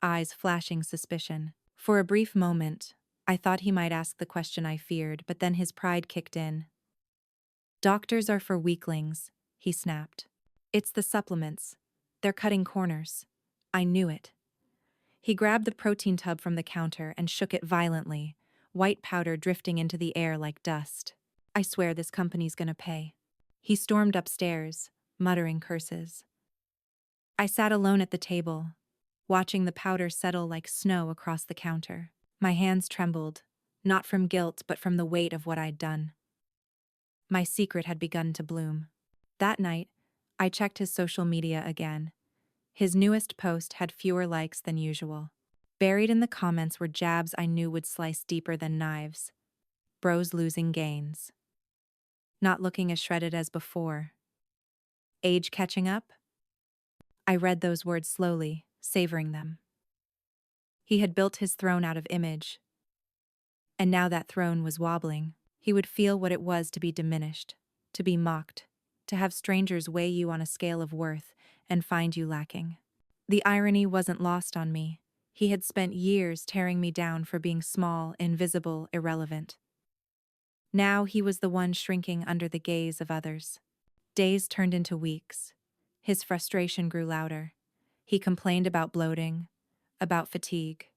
eyes flashing suspicion. For a brief moment, I thought he might ask the question I feared, but then his pride kicked in. "Doctors are for weaklings," he snapped. "It's the supplements. They're cutting corners." I knew it. He grabbed the protein tub from the counter and shook it violently, white powder drifting into the air like dust. "I swear this company's gonna pay." He stormed upstairs, muttering curses. I sat alone at the table, watching the powder settle like snow across the counter. My hands trembled, not from guilt but from the weight of what I'd done. My secret had begun to bloom. That night, I checked his social media again. His newest post had fewer likes than usual. Buried in the comments were jabs I knew would slice deeper than knives. Bros losing gains. Not looking as shredded as before. Age catching up? I read those words slowly, savoring them. He had built his throne out of image, and now that throne was wobbling. He would feel what it was to be diminished, to be mocked, to have strangers weigh you on a scale of worth and find you lacking. The irony wasn't lost on me. He had spent years tearing me down for being small, invisible, irrelevant. Now he was the one shrinking under the gaze of others. Days turned into weeks. His frustration grew louder. He complained about bloating, about fatigue,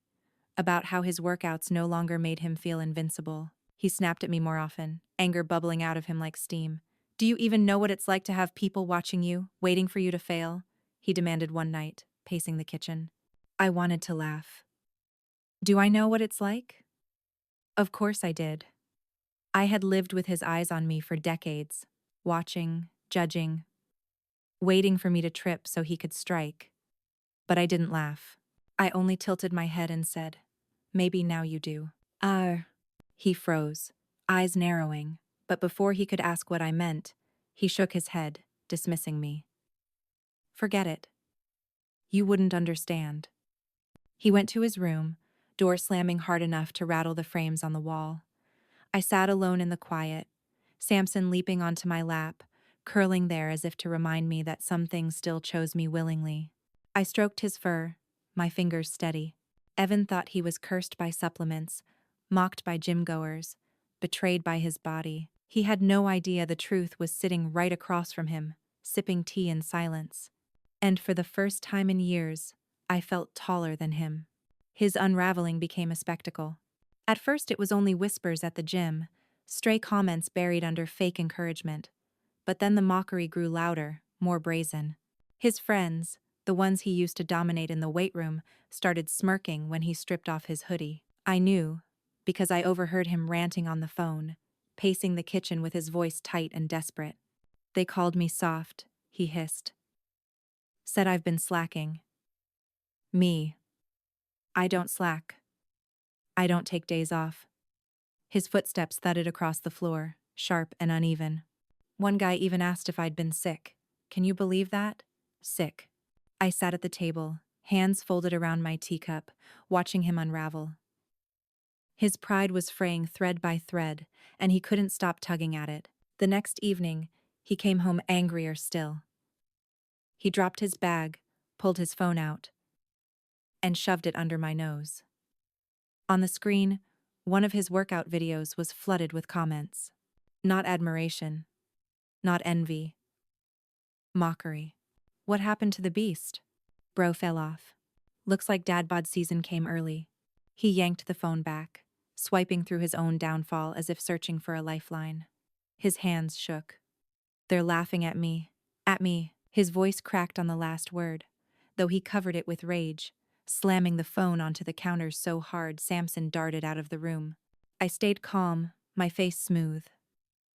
about how his workouts no longer made him feel invincible. He snapped at me more often, anger bubbling out of him like steam. "Do you even know what it's like to have people watching you, waiting for you to fail?" he demanded one night, pacing the kitchen. I wanted to laugh. Do I know what it's like? Of course I did. I had lived with his eyes on me for decades, watching, judging, waiting for me to trip so he could strike. But I didn't laugh. I only tilted my head and said, "Maybe now you do." He froze, eyes narrowing, but before he could ask what I meant, he shook his head, dismissing me. "Forget it. You wouldn't understand." He went to his room, door slamming hard enough to rattle the frames on the wall. I sat alone in the quiet, Samson leaping onto my lap, curling there as if to remind me that some things still chose me willingly. I stroked his fur, my fingers steady. Evan thought he was cursed by supplements, mocked by gym-goers, betrayed by his body. He had no idea the truth was sitting right across from him, sipping tea in silence. And for the first time in years, I felt taller than him. His unraveling became a spectacle. At first it was only whispers at the gym, stray comments buried under fake encouragement. But then the mockery grew louder, more brazen. His friends, the ones he used to dominate in the weight room, started smirking when he stripped off his hoodie. I knew, because I overheard him ranting on the phone, pacing the kitchen with his voice tight and desperate. "They called me soft," he hissed. "Said I've been slacking. Me. I don't slack. I don't take days off." His footsteps thudded across the floor, sharp and uneven. One guy even asked if I'd been sick. Can you believe that? Sick. I sat at the table, hands folded around my teacup, watching him unravel. His pride was fraying thread by thread, and he couldn't stop tugging at it. The next evening, he came home angrier still. He dropped his bag, pulled his phone out, and shoved it under my nose. On the screen, one of his workout videos was flooded with comments. Not admiration, not envy, mockery. What happened to the beast? Bro fell off. Looks like dad bod season came early. He yanked the phone back, swiping through his own downfall as if searching for a lifeline. His hands shook. They're laughing at me. At me. His voice cracked on the last word, though he covered it with rage, slamming the phone onto the counter so hard Samson darted out of the room. I stayed calm, my face smooth.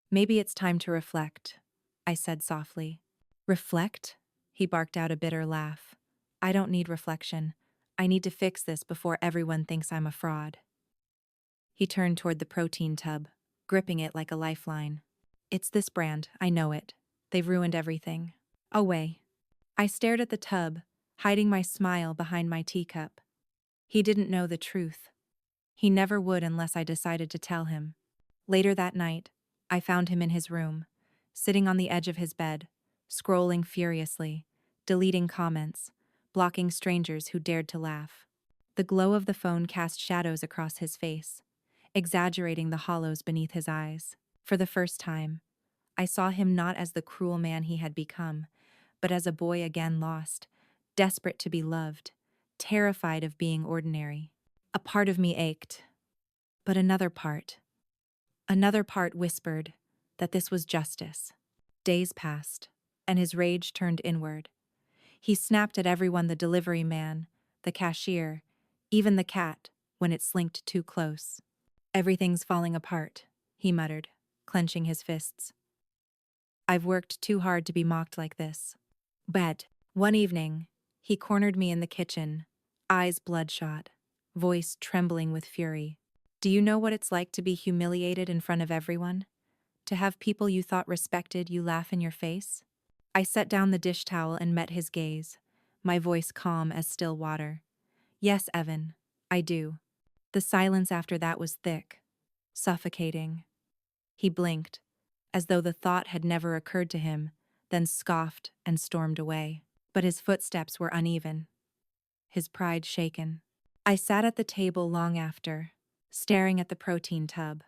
Maybe it's time to reflect, I said softly. Reflect? He barked out a bitter laugh. I don't need reflection. I need to fix this before everyone thinks I'm a fraud. He turned toward the protein tub, gripping it like a lifeline. It's this brand, I know it. They've ruined everything. Away. I stared at the tub, hiding my smile behind my teacup. He didn't know the truth. He never would unless I decided to tell him. Later that night, I found him in his room, sitting on the edge of his bed, scrolling furiously, deleting comments, blocking strangers who dared to laugh. The glow of the phone cast shadows across his face, exaggerating the hollows beneath his eyes. For the first time, I saw him not as the cruel man he had become, but as a boy again lost, desperate to be loved, terrified of being ordinary. A part of me ached, but another part whispered that this was justice. Days passed, and his rage turned inward. He snapped at everyone, the delivery man, the cashier, even the cat, when it slinked too close. Everything's falling apart, he muttered, clenching his fists. I've worked too hard to be mocked like this. But one evening, he cornered me in the kitchen, eyes bloodshot, voice trembling with fury. Do you know what it's like to be humiliated in front of everyone? To have people you thought respected you laugh in your face? I set down the dish towel and met his gaze, my voice calm as still water. Yes, Evan, I do. The silence after that was thick, suffocating. He blinked, as though the thought had never occurred to him, then scoffed and stormed away. But his footsteps were uneven, his pride shaken. I sat at the table long after, staring at the protein tub.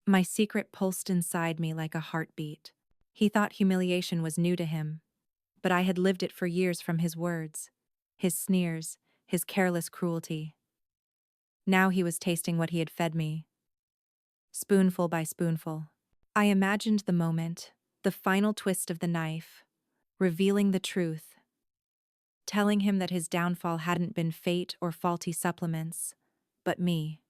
My secret pulsed inside me like a heartbeat. He thought humiliation was new to him, but I had lived it for years from his words, his sneers, his careless cruelty. Now he was tasting what he had fed me, spoonful by spoonful. I imagined the moment, the final twist of the knife, revealing the truth, telling him that his downfall hadn't been fate or faulty supplements, but me,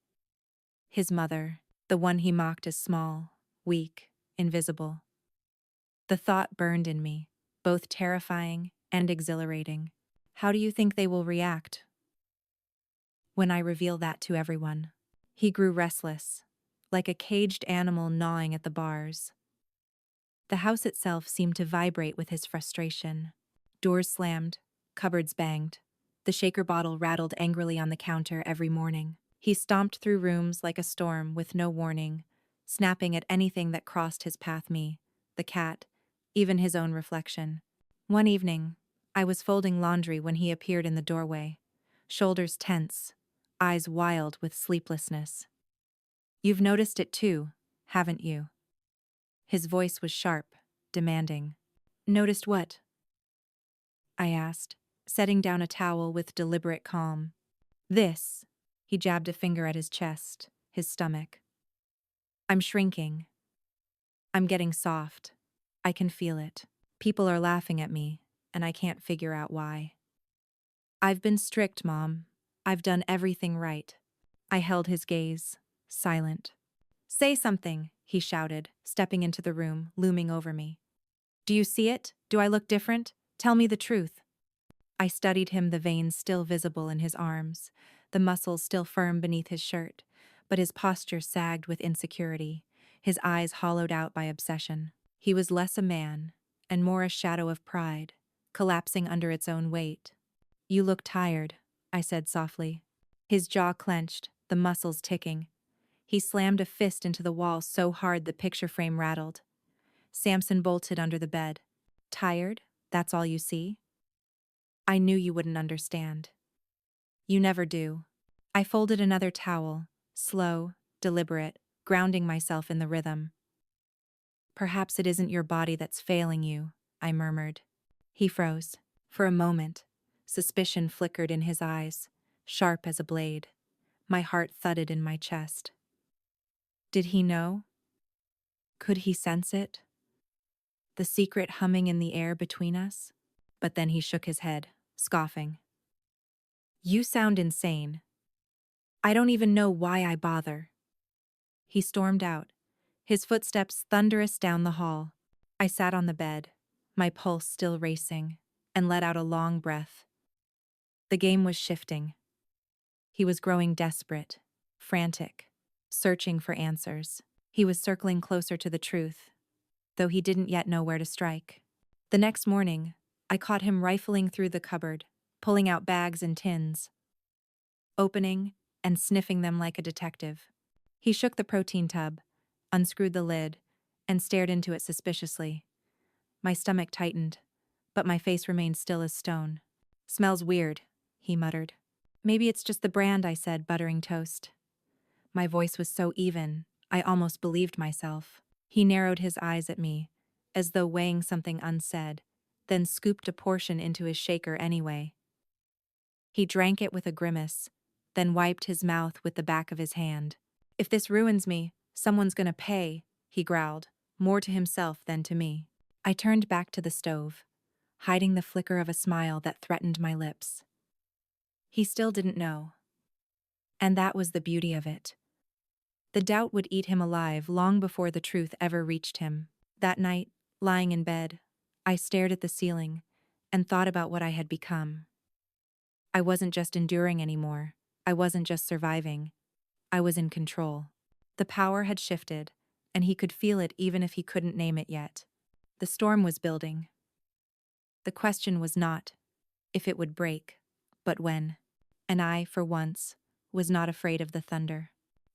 his mother, the one he mocked as small, weak, invisible. The thought burned in me, both terrifying and exhilarating. How do you think they will react when I reveal that to everyone? He grew restless, like a caged animal gnawing at the bars. The house itself seemed to vibrate with his frustration. Doors slammed, cupboards banged. The shaker bottle rattled angrily on the counter every morning. He stomped through rooms like a storm with no warning, snapping at anything that crossed his path, me, the cat, even his own reflection. One evening, I was folding laundry when he appeared in the doorway, shoulders tense, eyes wild with sleeplessness. You've noticed it too, haven't you? His voice was sharp, demanding. Noticed what? I asked, setting down a towel with deliberate calm. This. He jabbed a finger at his chest, his stomach. I'm shrinking. I'm getting soft. I can feel it. People are laughing at me, and I can't figure out why. I've been strict, Mom. I've done everything right. I held his gaze, silent. Say something, he shouted, stepping into the room, looming over me. Do you see it? Do I look different? Tell me the truth. I studied him, the veins still visible in his arms, the muscles still firm beneath his shirt, but his posture sagged with insecurity, his eyes hollowed out by obsession. He was less a man, and more a shadow of pride, collapsing under its own weight. You look tired, I said softly. His jaw clenched, the muscles ticking. He slammed a fist into the wall so hard the picture frame rattled. Samson bolted under the bed. Tired? That's all you see? I knew you wouldn't understand. You never do. I folded another towel, slow, deliberate, grounding myself in the rhythm. Perhaps it isn't your body that's failing you, I murmured. He froze. For a moment, suspicion flickered in his eyes, sharp as a blade. My heart thudded in my chest. Did he know? Could he sense it? The secret humming in the air between us? But then he shook his head, scoffing. You sound insane. I don't even know why I bother. He stormed out, his footsteps thunderous down the hall. I sat on the bed, my pulse still racing, and let out a long breath. The game was shifting. He was growing desperate, frantic, searching for answers. He was circling closer to the truth, though he didn't yet know where to strike. The next morning, I caught him rifling through the cupboard, pulling out bags and tins, opening and sniffing them like a detective. He shook the protein tub, unscrewed the lid, and stared into it suspiciously. My stomach tightened, but my face remained still as stone. Smells weird, he muttered. Maybe it's just the brand, I said, buttering toast. My voice was so even, I almost believed myself. He narrowed his eyes at me, as though weighing something unsaid, then scooped a portion into his shaker anyway. He drank it with a grimace, then wiped his mouth with the back of his hand. If this ruins me, someone's gonna pay, he growled, more to himself than to me. I turned back to the stove, hiding the flicker of a smile that threatened my lips. He still didn't know. And that was the beauty of it. The doubt would eat him alive long before the truth ever reached him. That night, lying in bed, I stared at the ceiling and thought about what I had become. I wasn't just enduring anymore. I wasn't just surviving. I was in control. The power had shifted, and he could feel it even if he couldn't name it yet. The storm was building. The question was not if it would break, but when. And I, for once, was not afraid of the thunder.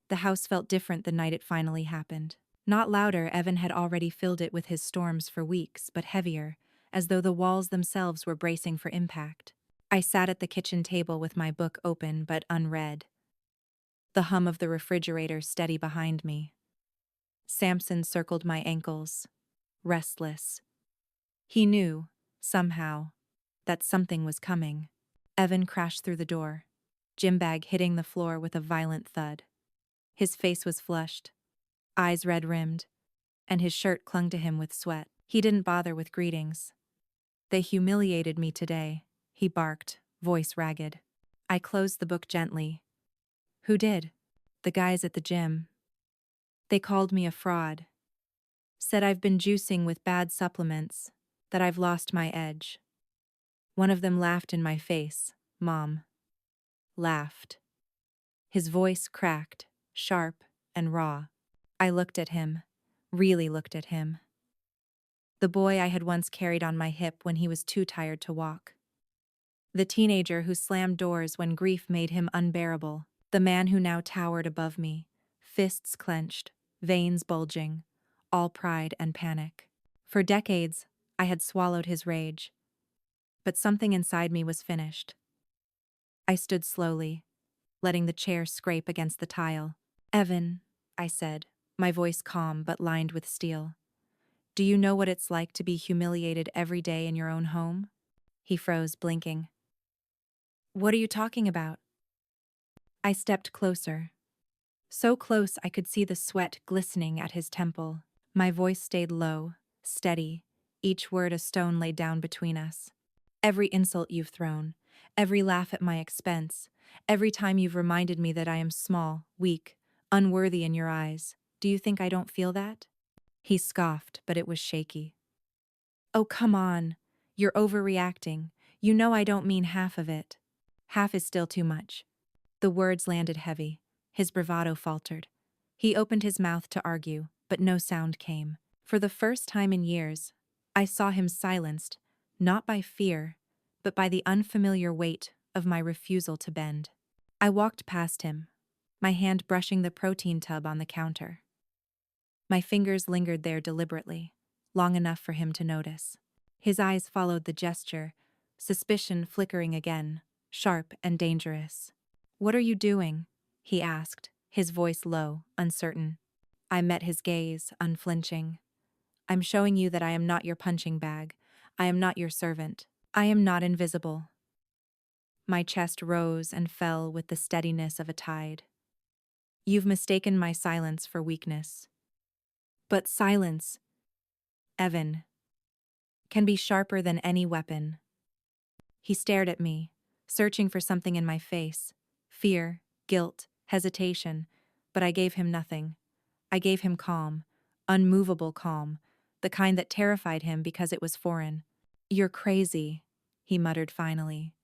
The house felt different the night it finally happened. Not louder, Evan had already filled it with his storms for weeks, but heavier, as though the walls themselves were bracing for impact. I sat at the kitchen table with my book open but unread, the hum of the refrigerator steady behind me. Samson circled my ankles, restless. He knew, somehow, that something was coming. Evan crashed through the door, gym bag hitting the floor with a violent thud. His face was flushed, eyes red-rimmed, and his shirt clung to him with sweat. He didn't bother with greetings. They humiliated me today, he barked, voice ragged. I closed the book gently. Who did? The guys at the gym. They called me a fraud. Said I've been juicing with bad supplements, that I've lost my edge. One of them laughed in my face, Mom. Laughed. His voice cracked, sharp and raw. I looked at him, really looked at him. The boy I had once carried on my hip when he was too tired to walk. The teenager who slammed doors when grief made him unbearable. The man who now towered above me, fists clenched, veins bulging, all pride and panic. For decades, I had swallowed his rage. But something inside me was finished. I stood slowly, letting the chair scrape against the tile. Evan, I said, my voice calm but lined with steel. Do you know what it's like to be humiliated every day in your own home? He froze, blinking. What are you talking about? I stepped closer. So close I could see the sweat glistening at his temple. My voice stayed low, steady, each word a stone laid down between us. Every insult you've thrown, every laugh at my expense, every time you've reminded me that I am small, weak, unworthy in your eyes. Do you think I don't feel that? He scoffed, but it was shaky. Oh, come on. You're overreacting. You know I don't mean half of it. Half is still too much. The words landed heavy. His bravado faltered. He opened his mouth to argue, but no sound came. For the first time in years, I saw him silenced, not by fear, but by the unfamiliar weight of my refusal to bend. I walked past him, my hand brushing the protein tub on the counter. My fingers lingered there deliberately, long enough for him to notice. His eyes followed the gesture, suspicion flickering again, sharp and dangerous. "What are you doing?" he asked, his voice low, uncertain. I met his gaze, unflinching. "I'm showing you that I am not your punching bag. I am not your servant. I am not invisible." My chest rose and fell with the steadiness of a tide. "You've mistaken my silence for weakness." But silence, Evan, can be sharper than any weapon. He stared at me, searching for something in my face. Fear, guilt, hesitation. But I gave him nothing. I gave him calm, unmovable calm, the kind that terrified him because it was foreign. "You're crazy," he muttered finally.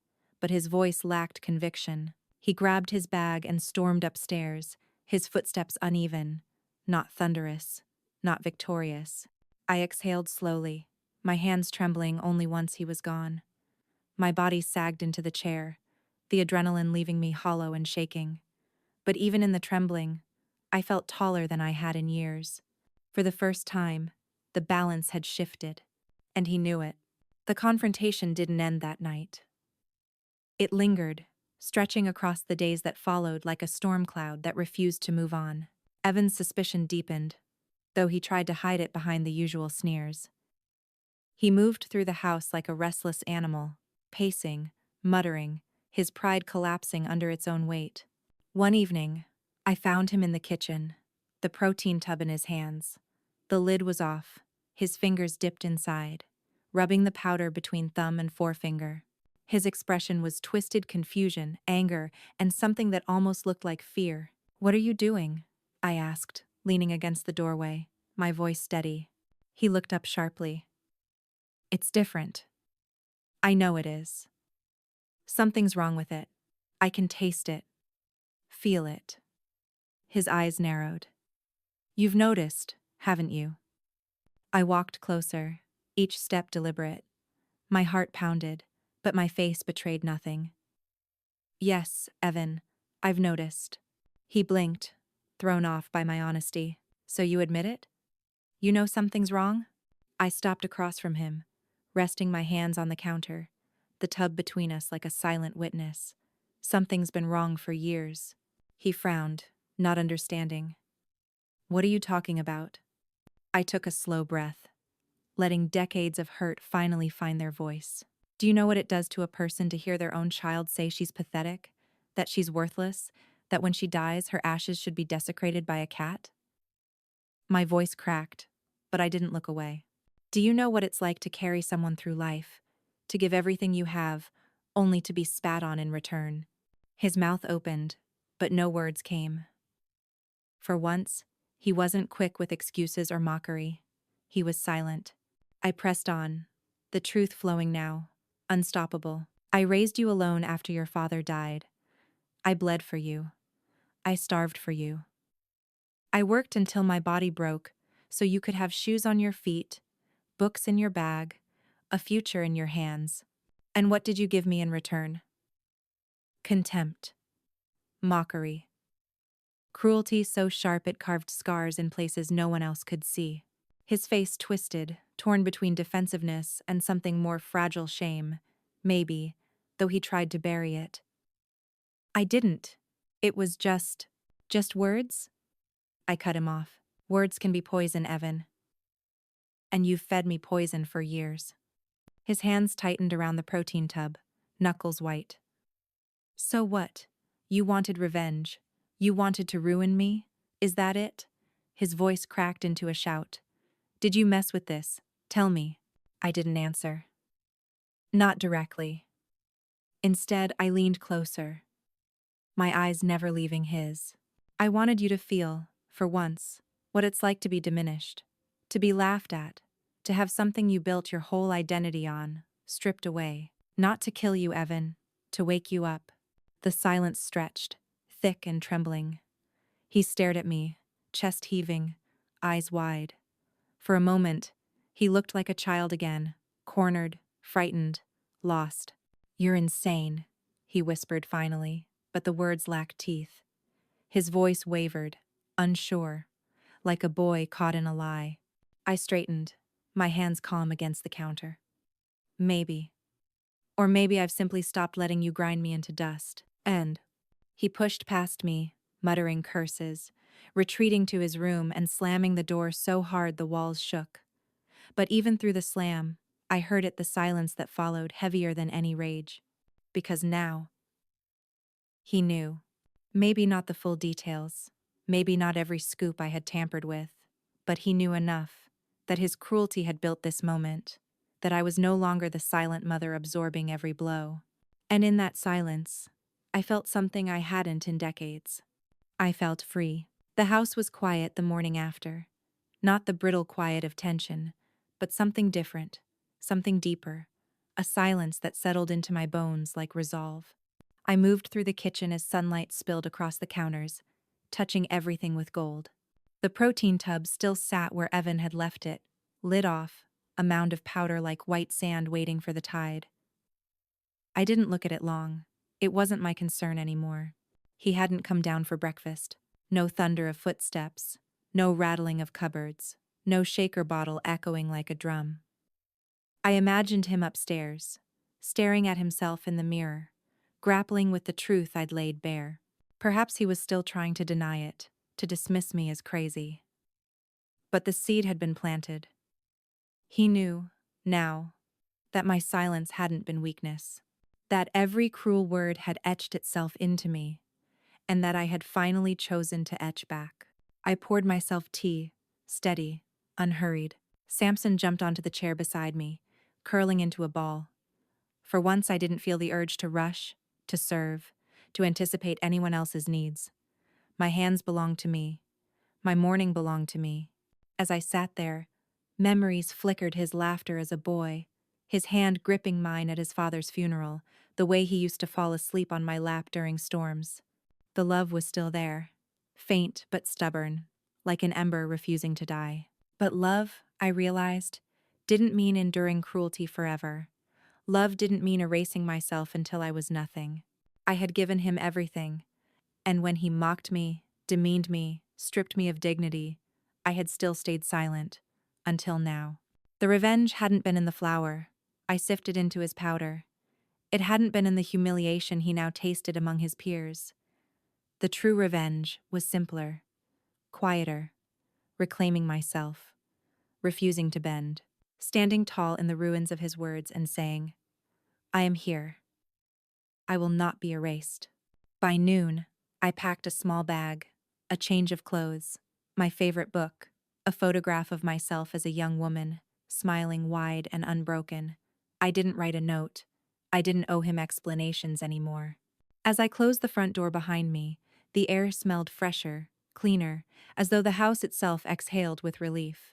But his voice lacked conviction. He grabbed his bag and stormed upstairs, his footsteps uneven, not thunderous, not victorious. I exhaled slowly, my hands trembling only once he was gone. My body sagged into the chair, the adrenaline leaving me hollow and shaking. But even in the trembling, I felt taller than I had in years. For the first time, the balance had shifted, and he knew it. The confrontation didn't end that night. It lingered, stretching across the days that followed like a storm cloud that refused to move on. Evan's suspicion deepened, though he tried to hide it behind the usual sneers. He moved through the house like a restless animal, pacing, muttering, his pride collapsing under its own weight. One evening, I found him in the kitchen, the protein tub in his hands. The lid was off, his fingers dipped inside, rubbing the powder between thumb and forefinger. His expression was twisted confusion, anger, and something that almost looked like fear. "What are you doing?" I asked, leaning against the doorway, my voice steady. He looked up sharply. "It's different." "I know it is. Something's wrong with it. I can taste it. Feel it." His eyes narrowed. "You've noticed, haven't you?" I walked closer, each step deliberate. My heart pounded, but my face betrayed nothing. "Yes, Evan, I've noticed." He blinked, thrown off by my honesty. "So you admit it? You know something's wrong?" I stopped across from him, resting my hands on the counter, the tub between us like a silent witness. "Something's been wrong for years." He frowned, not understanding. "What are you talking about?" I took a slow breath, letting decades of hurt finally find their voice. "Do you know what it does to a person to hear their own child say she's pathetic, that she's worthless, that when she dies her ashes should be desecrated by a cat?" My voice cracked, but I didn't look away. "Do you know what it's like to carry someone through life, to give everything you have, only to be spat on in return?" His mouth opened, but no words came. For once, he wasn't quick with excuses or mockery. He was silent. I pressed on, the truth flowing now, unstoppable. "I raised you alone after your father died. I bled for you. I starved for you. I worked until my body broke, so you could have shoes on your feet, books in your bag, a future in your hands. And what did you give me in return? Contempt. Mockery. Cruelty so sharp it carved scars in places no one else could see." His face twisted, torn between defensiveness and something more fragile, shame, maybe, though he tried to bury it. "I didn't. It was just words?" I cut him off. "Words can be poison, Evan. And you've fed me poison for years." His hands tightened around the protein tub, knuckles white. "So what? You wanted revenge. You wanted to ruin me? Is that it?" His voice cracked into a shout. "Did you mess with this? Tell me." I didn't answer. Not directly. Instead, I leaned closer, my eyes never leaving his. "I wanted you to feel, for once, what it's like to be diminished, to be laughed at, to have something you built your whole identity on, stripped away. Not to kill you, Evan, to wake you up." The silence stretched, thick and trembling. He stared at me, chest heaving, eyes wide. For a moment, he looked like a child again, cornered, frightened, lost. "You're insane," he whispered finally, but the words lacked teeth. His voice wavered, unsure, like a boy caught in a lie. I straightened, my hands calm against the counter. Maybe. Or maybe I've simply stopped letting you grind me into dust. And he pushed past me, muttering curses, retreating to his room and slamming the door so hard the walls shook. But even through the slam, I heard the silence that followed, heavier than any rage. Because now, he knew. Maybe not the full details, maybe not every scoop I had tampered with, but he knew enough that his cruelty had built this moment, that I was no longer the silent mother absorbing every blow. And in that silence, I felt something I hadn't in decades. I felt free. The house was quiet the morning after. Not the brittle quiet of tension, but something different, something deeper, a silence that settled into my bones like resolve. I moved through the kitchen as sunlight spilled across the counters, touching everything with gold. The protein tub still sat where Evan had left it, lid off, a mound of powder like white sand waiting for the tide. I didn't look at it long. It wasn't my concern anymore. He hadn't come down for breakfast. No thunder of footsteps, no rattling of cupboards, no shaker bottle echoing like a drum. I imagined him upstairs, staring at himself in the mirror, grappling with the truth I'd laid bare. Perhaps he was still trying to deny it, to dismiss me as crazy. But the seed had been planted. He knew, now, that my silence hadn't been weakness, that every cruel word had etched itself into me, and that I had finally chosen to etch back. I poured myself tea, steady, unhurried. Samson jumped onto the chair beside me, curling into a ball. For once I didn't feel the urge to rush, to serve, to anticipate anyone else's needs. My hands belonged to me. My morning belonged to me. As I sat there, memories flickered his laughter as a boy, his hand gripping mine at his father's funeral, the way he used to fall asleep on my lap during storms. The love was still there, faint but stubborn, like an ember refusing to die. But love, I realized, didn't mean enduring cruelty forever. Love didn't mean erasing myself until I was nothing. I had given him everything, and when he mocked me, demeaned me, stripped me of dignity, I had still stayed silent, until now. The revenge hadn't been in the flour I sifted into his powder. It hadn't been in the humiliation he now tasted among his peers. The true revenge was simpler, quieter, reclaiming myself, refusing to bend, standing tall in the ruins of his words and saying, I am here. I will not be erased. By noon, I packed a small bag, a change of clothes, my favorite book, a photograph of myself as a young woman, smiling wide and unbroken. I didn't write a note. I didn't owe him explanations anymore. As I closed the front door behind me, the air smelled fresher, cleaner, as though the house itself exhaled with relief.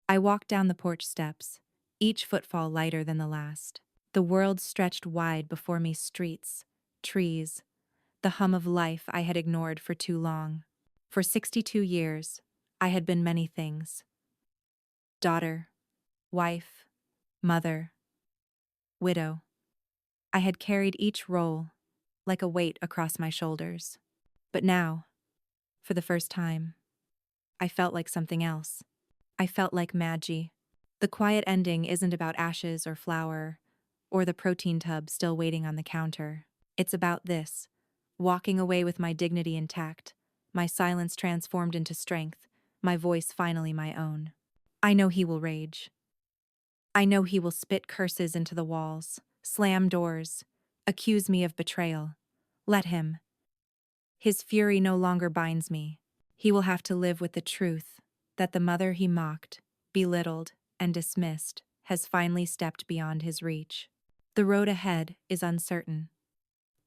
I walked down the porch steps, each footfall lighter than the last. The world stretched wide before me, streets, trees, the hum of life I had ignored for too long. For 62 years, I had been many things. Daughter, wife, mother, widow. I had carried each role like a weight across my shoulders. But now, for the first time, I felt like something else. I felt like Magi. The quiet ending isn't about ashes or flour, or the protein tub still waiting on the counter. It's about this, walking away with my dignity intact, my silence transformed into strength, my voice finally my own. I know he will rage. I know he will spit curses into the walls, slam doors, accuse me of betrayal. Let him. His fury no longer binds me. He will have to live with the truth that the mother he mocked, belittled, and dismissed has finally stepped beyond his reach. The road ahead is uncertain,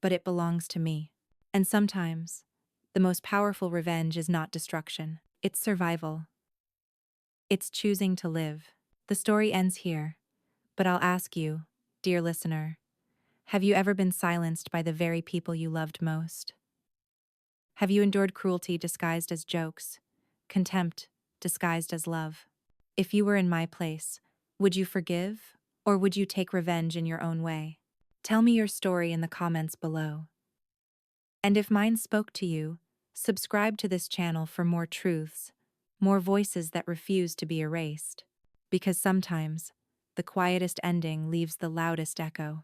but it belongs to me. And sometimes, the most powerful revenge is not destruction, it's survival. It's choosing to live. The story ends here, but I'll ask you, dear listener, have you ever been silenced by the very people you loved most? Have you endured cruelty disguised as jokes, contempt disguised as love? If you were in my place, would you forgive, or would you take revenge in your own way? Tell me your story in the comments below. And if mine spoke to you, Subscribe to this channel for more truths, more voices that refuse to be erased. Because sometimes, the quietest ending leaves the loudest echo.